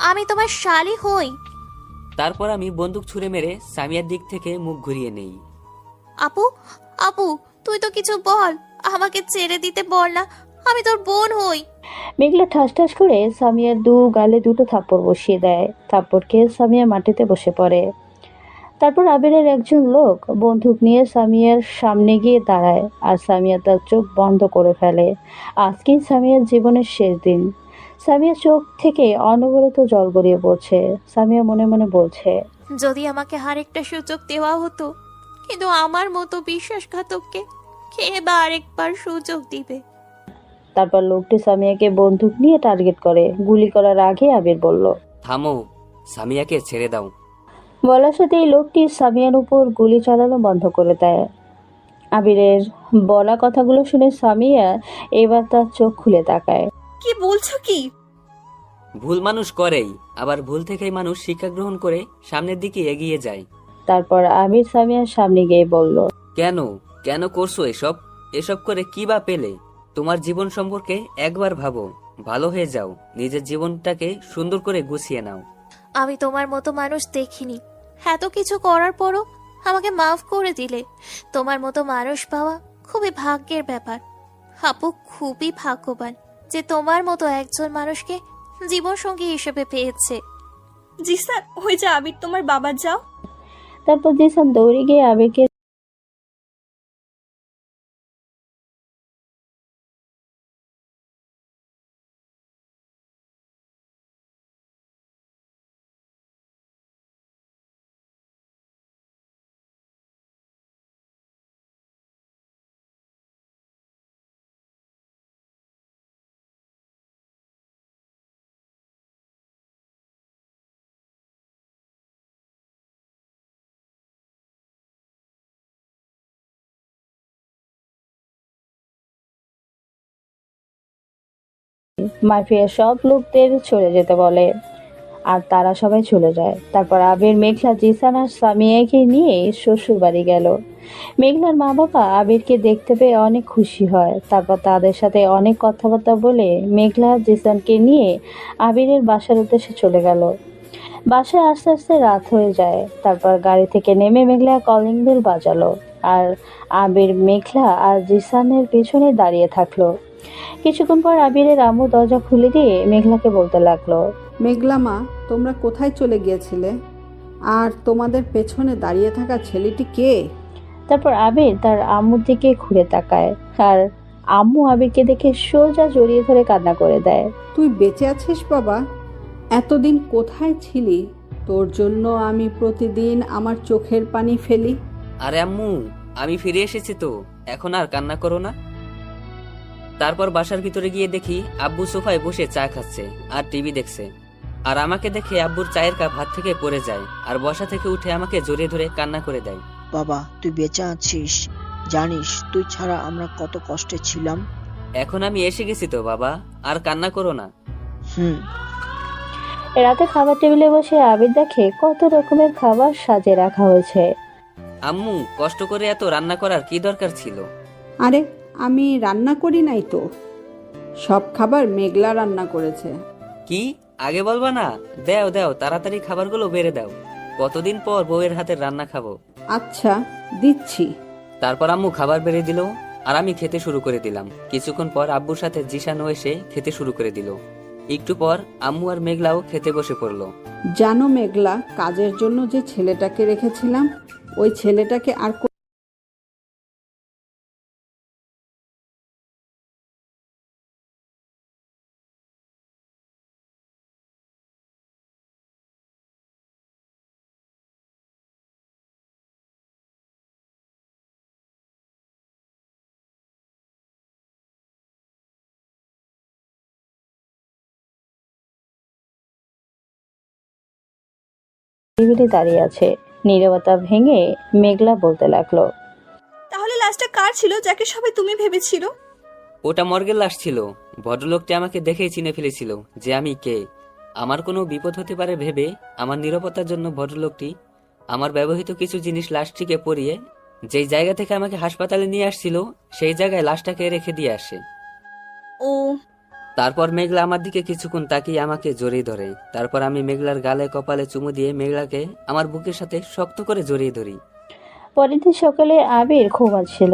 আমি তোমার শালি হই। তারপর আমি বন্দুক ছুঁড়ে মেরে সামিয়ার দিক থেকে মুখ ঘুরিয়ে নেই। আপু, আপু, তুই তো কিছু বল, আমাকে ছেড়ে দিতে বল না, আমি তোর বোন হই। মেঘলা ঠাস ঠাস করে সামিয়ার গালে 2টো থাপ্পড় বসিয়ে দেয়। থাপ্পড় খেয়ে সামিয়া মাটিতে বসে পড়ে। তারপর আবিরের একজন লোক বন্দুক নিয়ে সামিয়ার সামনে গিয়ে দাঁড়ায়, আর সামিয়া তার চোখ বন্ধ করে ফেলে। আজকেই সামিয়ার জীবনের শেষ দিন। সামিয়ার চোখ থেকে অনবরত জল গড়িয়ে পড়ছে। সামিয়া মনে মনে বলছে, যদি আমাকে আরেকটা সুযোগ দেওয়া হতো, কিন্তু আমার মতো বিশ্বাসঘাতককে কে বা আরেকবার সুযোগ দিবে। তারপর লোকটি সামিয়াকে বন্দুক নিয়ে টার্গেট করে। গুলি করার আগে আবির বলল, থামো, সামিয়াকে ছেড়ে দাও। বলার সাথে এই লোকটি সামিয়ার উপর গুলি চালানো বন্ধ করে দেয়। আবিরের বলা কথাগুলো শুনে সামিয়া এবার তার চোখ খুলে তাকায়। কি বলছো কি? ভুল মানুষ করেই, আবার ভুল থেকেই মানুষ শিক্ষা গ্রহণ করে সামনের দিকে এগিয়ে যায়। তারপর আবির সামিয়ার সামনে গিয়ে বলল, কেন কেন করছো এসব? এসব করে কি বা পেলে? তোমার জীবন সম্পর্কে একবার ভাবো, ভালো হয়ে যাও, নিজের জীবনটাকে সুন্দর করে গুছিয়ে নাও। আমি তোমার মতো মানুষ দেখিনি, এত কিছু করার পরও আমাকে মাফ করে দিলে। তোমার মতো মানুষ পাওয়া খুবই ভাগ্যের ব্যাপার। আপু খুবই ভাগ্যবান যে তোমার মতো একজন মানুষকে জীবন সঙ্গী হিসেবে পেয়েছে। জিসান, ওই যে আবির তোমার বাবা, যাও। তারপর জিসান দৌড়ে গিয়ে আবিরকে মাফিয়া সব লোকদের চলে যেতে বলে। আর তারা সবাই চলে যায়। তারপর আবির, মেঘলা, জিসান আর সামিয়াকে নিয়ে শ্বশুর বাড়ি গেল। মেঘলার মা বাবা আবিরকে দেখতে পেয়ে অনেক খুশি হয়। তারপর তাদের সাথে অনেক কথাবার্তা বলে মেঘলা জিসানকে নিয়ে আবিরের বাসার উদ্দেশ্যে চলে গেল। বাসায় আস্তে আস্তে রাত হয়ে যায়। তারপর গাড়ি থেকে নেমে মেঘলা কলিং বেল বাজালো আর আবির, মেঘলা আর জিসানের পেছনে দাঁড়িয়ে থাকলো। কিছুক্ষণ পর আবিরের আম্মু দরজা খুলে দিয়ে মেঘলাকে বলতে লাগলো, মেঘলা মা, তোমরা কোথায় চলে গিয়েছিলে? আর তোমাদের পেছনে দাঁড়িয়ে থাকা ছেলেটি কে? তারপর আবির তার আম্মুর দিকে ঘুরে তাকায় আর আম্মু আবিরকে দেখে সোজা জড়িয়ে ধরে কান্না করে দেয়। তুই বেঁচে আছিস বাবা? এতদিন কোথায় ছিলি? তোর জন্য আমি প্রতিদিন আমার চোখের পানি ফেলি। আরে আম্মু, আমি ফিরে এসেছি তো, এখন আর কান্না করো না। তারপর বাসার ভিতরে গিয়ে দেখি আব্বু সোফায় বসে চা খাচ্ছে আর টিভি দেখছে। আর আমাকে দেখে আব্বুর চায়ের কাপ হাত থেকে পড়ে যায় আর বসা থেকে উঠে আমাকে জড়িয়ে ধরে কান্না করে দেয়। বাবা, তুই বেঁচে আছিস? জানিস তুই ছাড়া আমরা কত কষ্টে ছিলাম। এখন আমি এসে গেছি তো বাবা, আর কান্না করো না। রাতে খাবার টেবিলে বসে আবির দেখে কত রকমের খাবার সাজিয়ে রাখা হয়েছে। আম্মু, কষ্ট করে এত রান্না করার কি দরকার ছিল? আরে আমি রান্না করি নাই তো, সব খাবার মেঘলা রান্না করেছে। কি আগে বলবা না? দাও দাও, তাড়াতাড়ি খাবারগুলো বেড়ে দাও, কতদিন পর বউয়ের হাতের রান্না খাবো। আচ্ছা দিচ্ছি। তারপর আম্মু খাবার বেড়ে দিল আর আমি খেতে শুরু করে দিলাম। কিছুক্ষণ পর আব্বুর সাথে জিসানও এসে খেতে শুরু করে দিল। একটু পর আম্মু আর মেঘলাও খেতে বসে পড়লো। জানো মেঘলা, কাজের জন্য যে ছেলেটাকে রেখেছিলাম, ওই ছেলেটাকে আর টেবিলে দাঁড়িয়ে আছে। নীরবতা ভেঙে মেঘলা বলতে লাগলো, তাহলে লাশটা কার ছিল যাকে সবাই তুমি ভেবেছিল? ওটা মর্গের লাশ ছিল। ভদ্রলোকটি আমাকে দেখেই চিনে ফেলেছিল যে আমি কে। আমার কোনো বিপদ হতে পারে ভেবে আমার নিরাপত্তার জন্য ভদ্রলোকটি আমার ব্যবহৃত কিছু জিনিস লাশটিকে পরিয়ে যেই জায়গা থেকে আমাকে হাসপাতালে নিয়ে আসছিল সেই জায়গায় লাশটাকে রেখে দিয়ে আসে। ও। তারপর মেঘলা আমার দিকে কিছুক্ষণ তাকিয়ে আমাকে জড়িয়ে ধরে। তারপর আমি মেঘলার গালে কপালে চুমু দিয়ে মেঘলাকে আমার বুকের সাথে শক্ত করে জড়িয়ে ধরি। পরের দিন সকালে আবির ঘুমাচ্ছিল।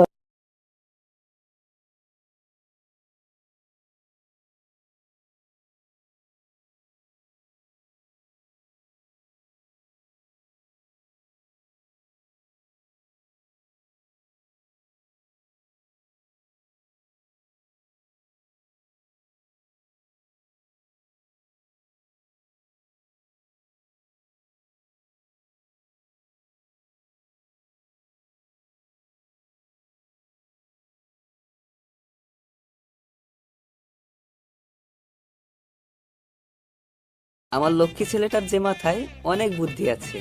আমার লক্ষ্মী ছেলেটার যে মাথায় অনেক বুদ্ধি আছে।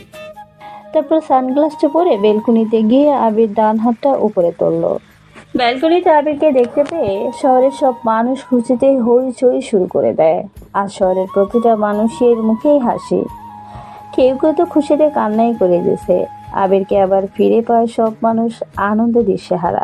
তারপর সানগ্লাসটা পরে বেলকনিতে গিয়ে আবির ডান হাতটা উপরে তুললো। ব্যালকনিতে আবিরকে দেখতে পেয়ে শহরের সব মানুষ খুশিতে হইচই শুরু করে দেয়। আর শহরের প্রতিটা মানুষের মুখেই হাসি। কেউ কেউ তো খুশিতে কান্নাই করে দিয়েছে। আবিরকে আবার ফিরে পায় সব মানুষ আনন্দে দিশেহারা।